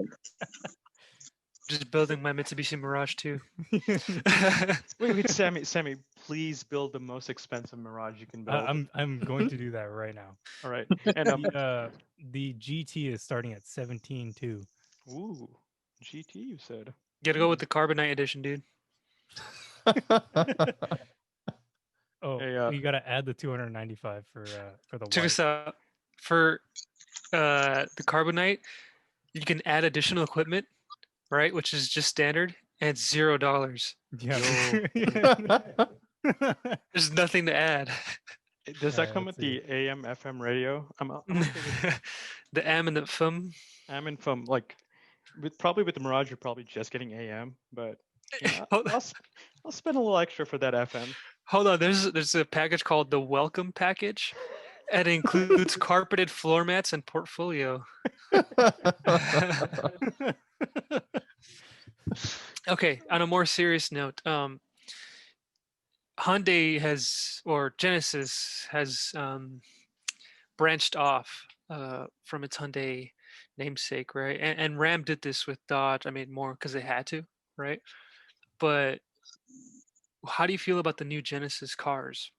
just building my Mitsubishi Mirage too. Wait, Sammy, please build the most expensive Mirage you can build. I'm going to do that right now. All right, and The GT is starting at 17 too. ooh, GT, you said. Gotta go with the Carbonite edition, dude. Oh, Hey, you got to add the 295 for the Check white. this out. For the Carbonite, you can add additional equipment, right? Which is just standard, and it's $0. Yeah. There's nothing to add. Does that Yeah, come with let's see. the AM FM radio? I'm okay with The M and the FM. AM and FM. Probably with the Mirage, you're probably just getting AM, but I'll spend a little extra for that FM. Hold on, there's a package called the Welcome Package. It includes carpeted floor mats and portfolio. Okay, on a more serious note, Hyundai or Genesis has branched off from its Hyundai namesake, right? And Ram did this with Dodge. I mean, more because they had to, right? But how do you feel about the new Genesis cars?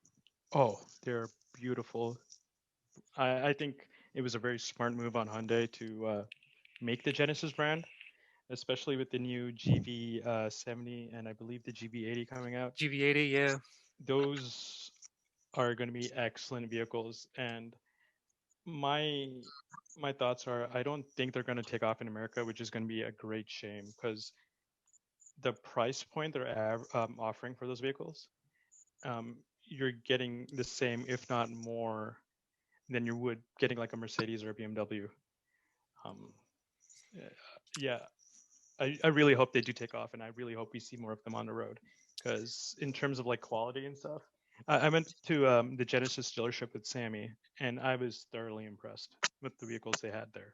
Oh, they're beautiful. I think it was a very smart move on Hyundai to make the Genesis brand, especially with the new GV70 and I believe the GV80 coming out. GV80, yeah. Those are going to be excellent vehicles, and my thoughts are I don't think they're going to take off in America, which is going to be a great shame because the price point they're offering for those vehicles, you're getting the same, if not more, than you would getting like a Mercedes or a BMW. Um, yeah, I really hope they do take off, and I really hope we see more of them on the road. Because in terms of like quality and stuff, I went to the Genesis dealership with Sammy, and I was thoroughly impressed with the vehicles they had there.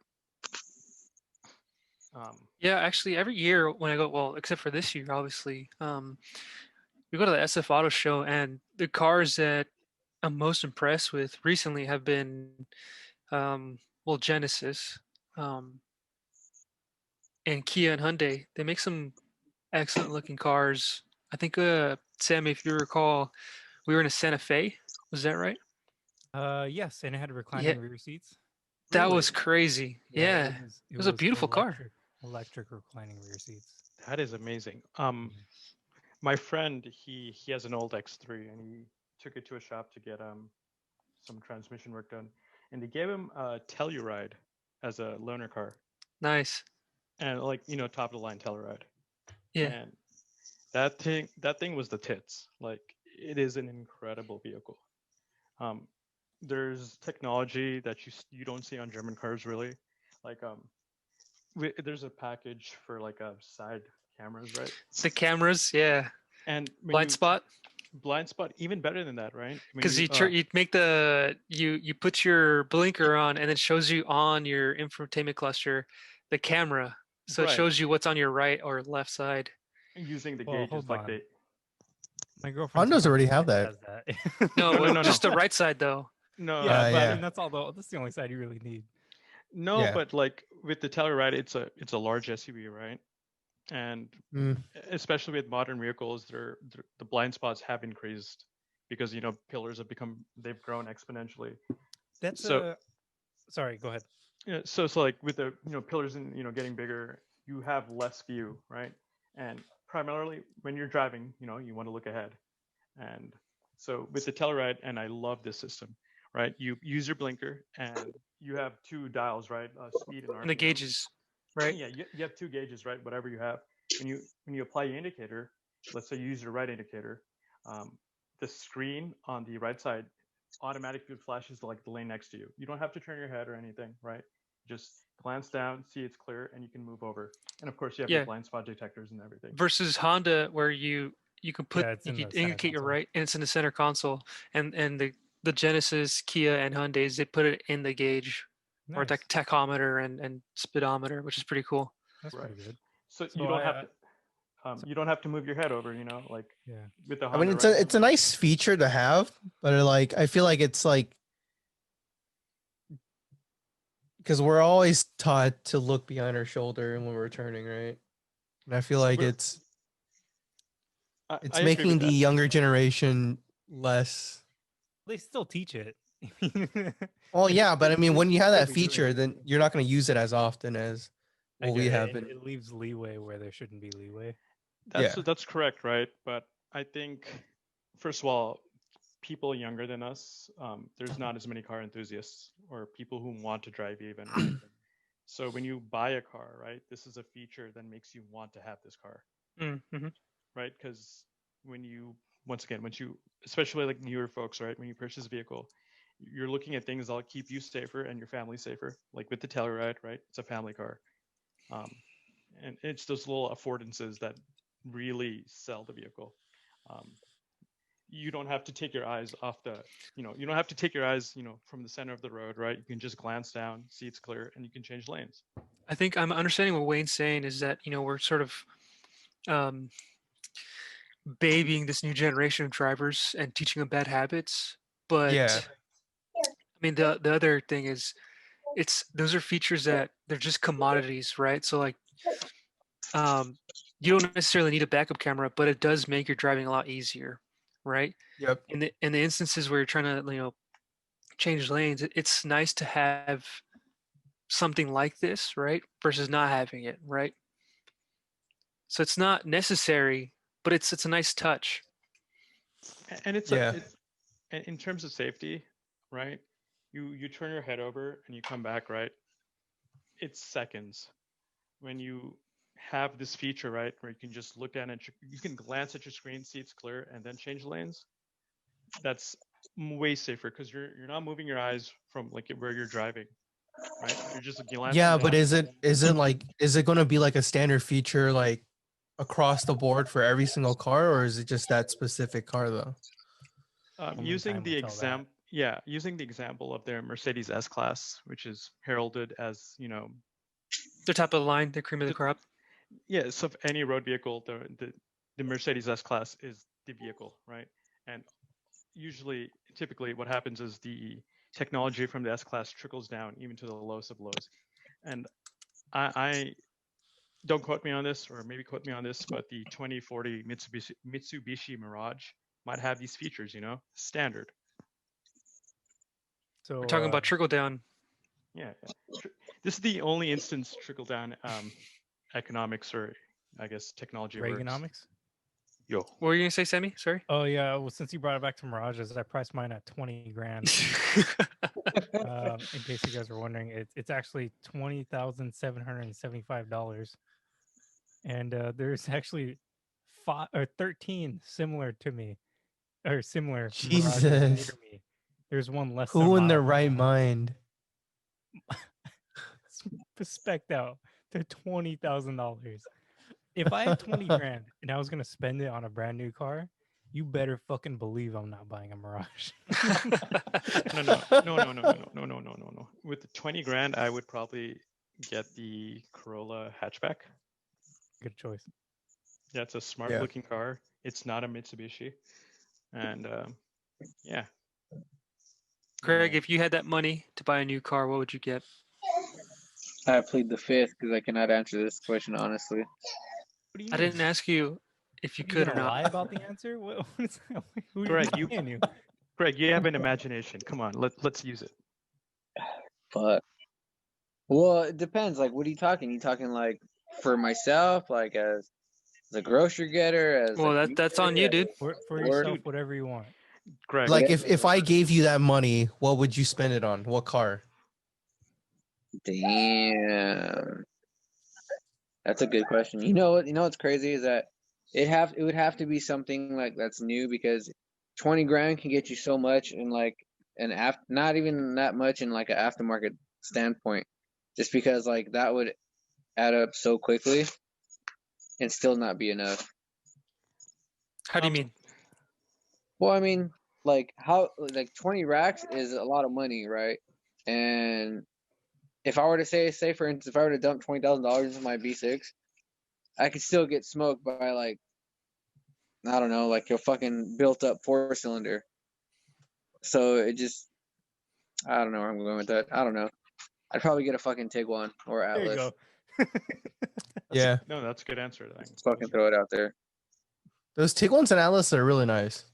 Yeah, actually, every year when I go, well, except for this year, obviously, we go to the SF Auto Show, and the cars that I'm most impressed with recently have been, well, Genesis, um, and Kia and Hyundai. They make some excellent looking cars. I think, Sammy, if you recall, we were in a Santa Fe. Was that right? Yes, and it had Yeah, reclining rear seats. that Really, was crazy. Yeah, it It was a was beautiful car. electric reclining rear seats. that is amazing. Mhm. My friend, he has an old X3, and he took it to a shop to get some transmission work done, and they gave him a Telluride as a loaner car, Nice. and like top of the line Telluride, Yeah. and that thing was the tits. Like, it is an incredible vehicle. Um, there's technology that you don't see on German cars really. Like there's a package for like side cameras, right? The cameras, yeah. And when Blind you spot. blind spot, even better than that, right? When Because you you make you put your blinker on and it shows you on your infotainment cluster the camera, so it right, shows you what's on your right or left side. using the Well, gauges hold like on. they My girlfriend's Hondas already have Honda that. has that. No, no no no no just the right side though. no Yeah, but I Yeah. mean that's the only side you really need. no, Yeah. but like with the Telluride, it's a large SUV, right? And Mm. especially with modern vehicles, the blind spots have increased because pillars they've grown exponentially. That's So a sorry, go ahead. so it's like with the pillars and getting bigger, you have less view, right? And primarily when you're driving, you want to look ahead. And so with the Telluride, and I love this system, right? You use your blinker and you have two dials, right? Speed and And the RPM. gauges, right? Yeah, you have two gauges, right? Whatever you have. When you apply your indicator, let's say you use your right indicator, um, the screen on the right side automatically flashes like the lane next to you. You don't have to turn your head or anything, right? Just glance down, see it's clear, and you can move over. And of course, you have your Yeah. blind spot detectors and everything. Versus Honda, where you can put Yeah, it's you in can the center indicate your console. right, and it's in the center console. And the Genesis, Kia, and Hyundai's, they put it in the gauge or Nice. tachometer and speedometer, which is pretty cool. That's Right. pretty good. So So you don't have I to you don't have to move your head over, like yeah. with the I mean, Honda, it's right? a nice feature to have, but I feel like it's like because we're always taught to look behind our shoulder when we're turning, right? And I feel like We're- it's I agree making with the that. younger generation less. They still teach it. Well, yeah, but I mean, They when you have that should be doing feature, it. then you're not going to use it as often as I what we get have it. been. It leaves leeway where there shouldn't be leeway. That's Yeah. that's correct, right? But I think, first of all, people younger than us, there's not as many car enthusiasts or people who want to drive even, right? So when you buy a car, right, this is a feature that makes you want to have this car, Mm-hmm. right? Because once you, especially like newer folks, right, when you purchase a vehicle, you're looking at things that'll keep you safer and your family safer. Like with the Telluride, right? It's a family car, um, and it's those little affordances that really sell the vehicle. Um, you don't have to take your eyes off you don't have to take your eyes, from the center of the road, right? You can just glance down, see it's clear, and you can change lanes. I think I'm understanding what Wayne's saying is that we're sort of um, babying this new generation of drivers and teaching them bad habits. Yeah. But I mean, the other thing is, those are features that they're just commodities, right? So like, you don't necessarily need a backup camera, but it does make your driving a lot easier, right? Yep. In the instances where you're trying to change lanes, it's nice to have something like this, right? Versus not having it, right? So it's not necessary, but it's a nice touch. And it's Yeah. in terms of safety, right? You turn your head over and you come back, right? It's seconds. When you have this feature, right, where you can just look down and you can glance at your screen, see it's clear, and then change lanes. that's way safer because you're not moving your eyes from like where you're driving, right? You're just glancing Yeah, down. but is it going to be like a standard feature like across the board for every single car, or is it just that specific car though? Only Using time the will tell that. using the example of their Mercedes S-Class, which is heralded as, They're top of the line. They're cream of the The- crop. yeah, so of any road vehicle, the Mercedes S-Class is the vehicle, right? And typically, what happens is the technology from the S-Class trickles down even to the lowest of lows. And I don't quote me on this, or maybe quote me on this, but the 2040 Mitsubishi Mirage might have these features, standard. So We're talking about trickle down. Yeah. This is the only instance trickle down economics, or I guess technology works. Reaganomics. Yo. What were you gonna say, Sammy? Sorry. Oh yeah, well since you brought it back to Mirages, I priced mine at 20 grand. In case you guys were wondering, it's actually $20,775, and there's actually 13 similar to me, or similar Mirages near Jesus. me. There's one less. Who than in their mile right mind? Spec'd out to $20,000. If I had 20 grand and I was gonna spend it on a brand new car, you better fucking believe I'm not buying a Mirage. No. With the 20 grand, I would probably get the Corolla hatchback. Good choice. Yeah, it's a smart looking car. It's not a Mitsubishi. And yeah. Greg, if you had that money to buy a new car, what would you get? I plead the fifth because I cannot answer this question honestly. What do you I mean? didn't ask you if you You could or gonna not. lie about the answer? What is that? Who are Greg, you paying you? Greg, you have an imagination. Come on, let's use it. But well, it depends. Like, what are you talking? You talking like for myself, like as a grocery getter, as Well, a that's on you, dude. For Or- yourself, whatever you want. Greg, Like if I gave you that money, what would you spend it on? What car? Damn, that's a good question. You know what? You know what's crazy is that it would have to be something like that's new because 20 grand can get you so much in like not even that much in like an aftermarket standpoint, just because like that would add up so quickly and still not be enough. How do you mean? Well, I mean, like 20 racks is a lot of money, right? And if I were to say for instance, if I were to dump $20,000 into my B6, I could still get smoked by like, I don't know, like a fucking built up 4-cylinder. So it just, I don't know where I'm going with that. I don't know. I'd probably get a fucking Tiguan or There you Atlas. go. Yeah, No, that's a good answer. Just fucking throw it out there. those Tiguan's and Atlas are really nice.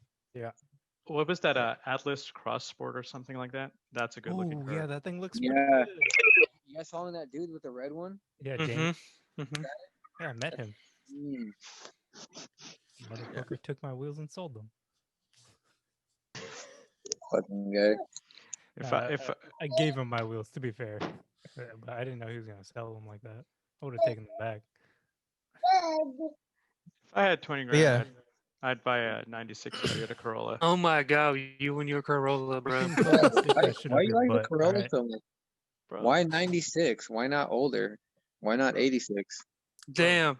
What was that? Atlas Cross Sport or something like that? That's a good looking Oh car. yeah, that thing looks Yeah. pretty good. You guys following that dude with the red one? Yeah, Mm-hmm. James. Mm-hmm. Yeah, I met him. Mm. Motherfucker took my wheels and sold them. Fucking guy. If I gave him my wheels, to be fair, but I didn't know he was gonna sell them like that. I would have taken them back. if I had 20 But grand, yeah. I'd buy a 96 Toyota Corolla. Oh my god, you and your Corolla, bro. Fucking stick that shit Why up you your like the butt, Corolla alright? so much? Bro, Why 96? Why not older? Why not 86? Damn.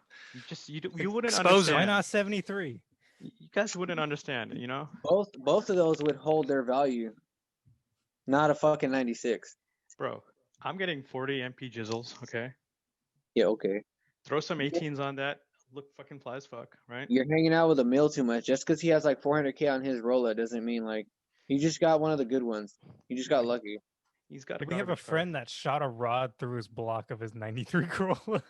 You wouldn't Expose him. understand. Why not 73? You guys wouldn't understand, Both of those would hold their value. Not a fucking 96. Bro, I'm getting 40 MP jizzles, okay? Yeah, okay. Throw some 18s on that. Look fucking fly as fuck, right? You're hanging out with a mill too much. Just because he has like 400K on his Rolla doesn't mean like he just got one of the good ones. He just got lucky. He's got a We have a garbage car. friend that shot a rod through his block of his 93 Corolla.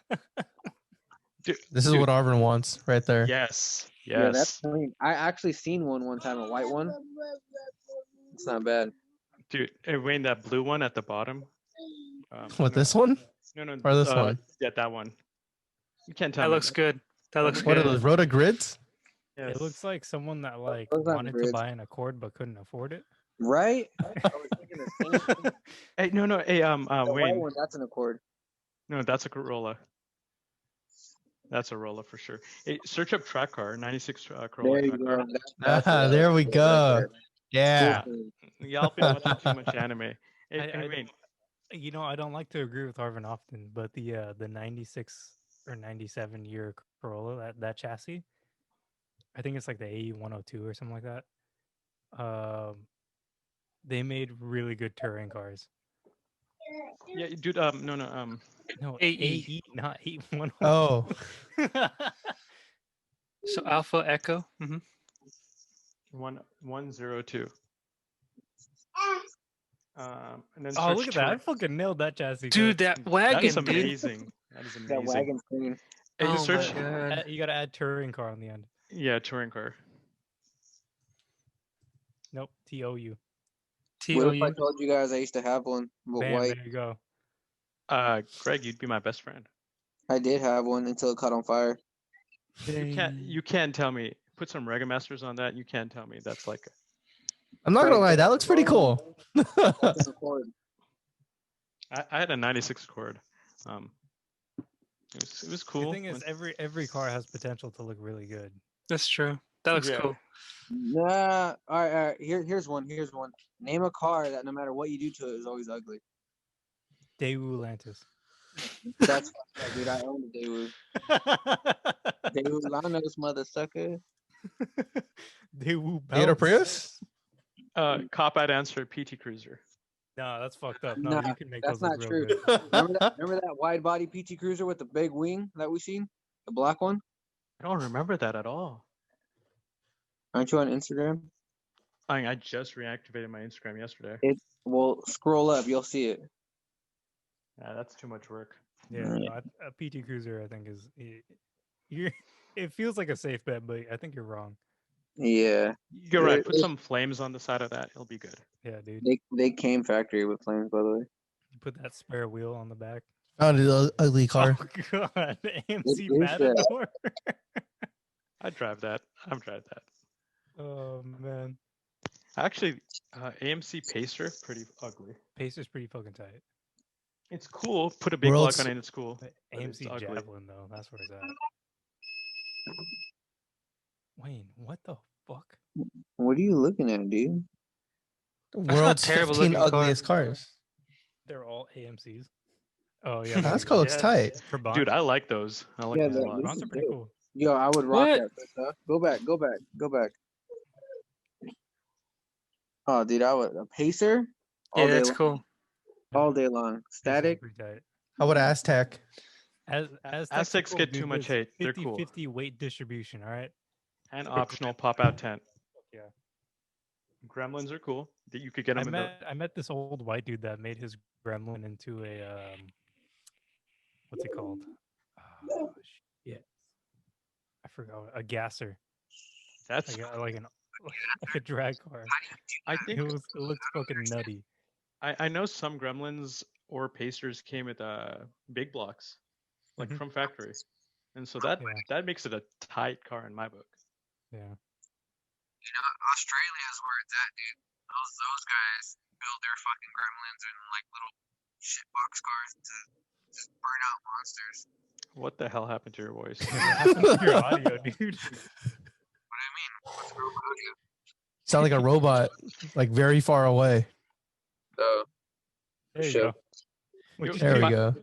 This is what Arvin wants right there. Yes. Yeah, Yes. that's clean. I actually seen one time, a white one. It's not bad. Dude, Wayne, that blue one at the bottom. What, this one? No. Or this one? Yeah, that one. You can't tell That me. looks good. That looks What are good. those, Rota Grids? Yes. It looks like someone that like Those aren't wanted to grids. buy an Accord but couldn't afford it. Right? I was thinking the same thing. Hey, no. Hey, The white Wayne. one, that's an Accord. No, that's a Corolla. That's a Rolla for sure. Hey, search up track car, 96 Corolla There you track go. car. That's what I There was we thinking right go. there. Yeah. Y'all been watching too much anime. I mean, You know, I don't like to agree with Harvin often, but the 96 or 97 year Corolla, that chassis, I think it's like the AE 102 or something like that. They made really good touring cars. yeah, dude. No, No, AE. AE, not AE 102. Oh, So Alpha Echo. 102. And then Oh, search look at that! I touring. fucking nailed that chassis. Dude, cuz. that That is wagon, dude. amazing. That is That amazing. wagon screen. Hey, Oh just search. my god. You gotta add touring car on the end. Yeah, touring car. Nope, TOU. What if I TOU. told you guys I used to have one, but Bam, white? there you go. Greg, you'd be my best friend. I did have one until it caught on fire. You can't tell me. Put some Regamasters on that. You can't tell me that's like. I'm not gonna lie, that looks pretty cool. That's a Ford. I had a 96 Accord. It was cool. The thing is, every car has potential to look really good. That's true. That looks Yeah. cool. Nah, all right. Here's one. Name a car that no matter what you do to it is always ugly. Daewoo Lantis. That's fucked up, dude. I own a Daewoo. Daewoo Lanos, mother sucker. Daewoo Toyota Bounce. Prius? Cop out answer PT Cruiser. No, that's fucked up. No, Nah, you can make that's those look not real true. good. Remember that wide body PT Cruiser with the big wing that we seen? The black one? I don't remember that at all. Aren't you on Instagram? I just reactivated my Instagram yesterday. Well, scroll up, you'll see it. Yeah, that's too much work. Yeah, no, a PT Cruiser, I think you're. It feels like a safe bet, but I think you're wrong. Yeah, You're right. Put some flames on the side of that. It'll be good. Yeah, dude. they came factory with flames, by the way. You put that spare wheel on the back. Found an ugly car. Oh god, AMC is that? Matador. I'd drive that. I've drive that. Oh man, Actually, AMC Pacer, pretty ugly. Pacer's pretty fucking tight. It's cool. Put a big World's- block on it. It's cool. But But it's AMC ugly. Javelin though, that's where it's at. Wayne, what the fuck? What are you looking at, dude? The That's not world's terrible 15 looking car. ugliest cars. They're all AMCs. Oh yeah, That's yeah, cool. It's tight. Trabant. Dude, I like those. I like Yeah, those a that- lot. this Trabants is are pretty dope. cool. Yo, I would rock What? that. Huh? Go back. Oh, dude, I would a Pacer. Yeah, All day that's long. cool. All day long. Pacer's Static. pretty tight. How about Aztec? Aztecs get too much hate. They're cool. 50-50 weight distribution, all right? And optional pop-out tent. Yeah. Gremlins are cool. That you could get them I met this old white dude that made his gremlin into a what's it called? Oh, shit. I forgot a gasser. That's. Like a drag car. I think It looked fucking nutty. I know some Gremlins or Pacers came with big blocks, like Mhm. from factory, and so that Yeah. that makes it a tight car in my book. Yeah. Australia's where it's at, dude. Those guys build their fucking gremlins and like little shit box cars to just burn out monsters. What the hell happened to your voice? What happened to your audio, dude? What do you mean? What's wrong with audio? Sound like a robot, like very far away. So There you Sure. go. What you There we If I- go.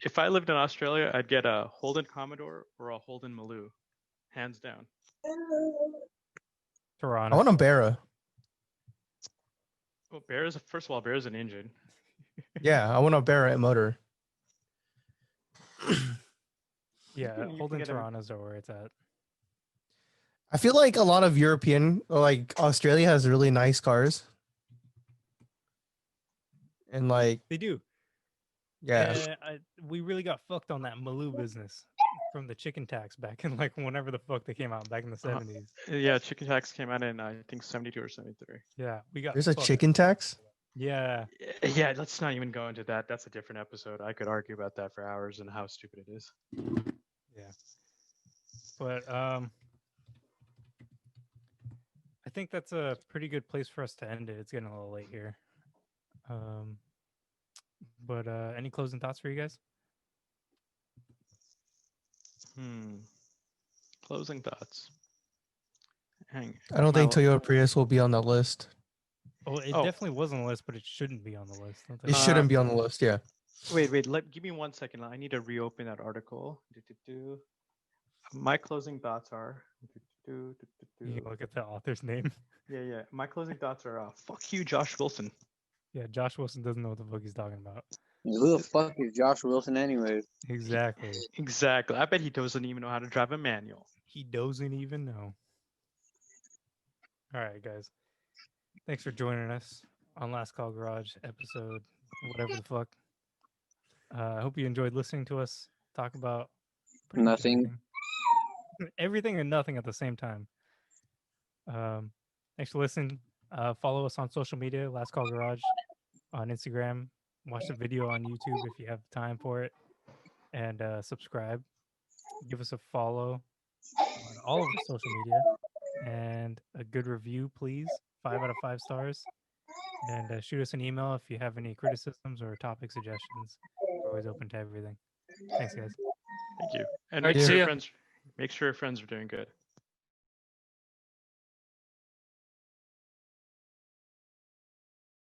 If I lived in Australia, I'd get a Holden Commodore or a Holden Maloo, hands down. Toronto. I want a Barra. Well, first of all, Bear's an engine. Yeah, I want a Barra motor. Yeah, You can Holden get 'em- Toronto's are where it's at. I feel like a lot of European, or like Australia, has really nice cars. And like, They do. yeah, We really got fucked on that Maloo business from the chicken tax back in like whenever the fuck they came out back in the 70s. Yeah, Chicken Tax came out in I think 72 or 73. Yeah, we got there's a fucked. chicken tax. Yeah. Yeah, let's not even go into that. That's a different episode. I could argue about that for hours and how stupid it is. Yeah. But I think that's a pretty good place for us to end it. It's getting a little late here. But any closing thoughts for you guys? Closing thoughts. I don't think Toyota Prius will be on that list. Oh, it Oh. definitely was on the list, but it shouldn't be on the list. Don't It they? shouldn't be on the list. Yeah. Wait, give me 1 second. I need to reopen that article. My closing thoughts are. You can look at the author's name. Yeah. My closing thoughts are. Fuck you, Josh Wilson. Yeah, Josh Wilson doesn't know what the fuck he's talking about. Who the fuck is Josh Wilson anyways? Exactly. Exactly. I bet he doesn't even know how to drive a manual. He doesn't even know. All right, guys. Thanks for joining us on Last Call Garage episode, whatever the fuck. I hope you enjoyed listening to us talk about pretty much Nothing. everything. Everything and nothing at the same time. Thanks for listening. Follow us on social media, Last Call Garage on Instagram. Watch the video on YouTube if you have time for it. And subscribe. Give us a follow on all of our social media. And a good review, please. 5 out of 5 stars. And shoot us an email if you have any criticisms or topic suggestions. We're always open to everything. Thanks, guys. Thank you. And All right, make see sure ya. friends. Make sure your friends are doing good.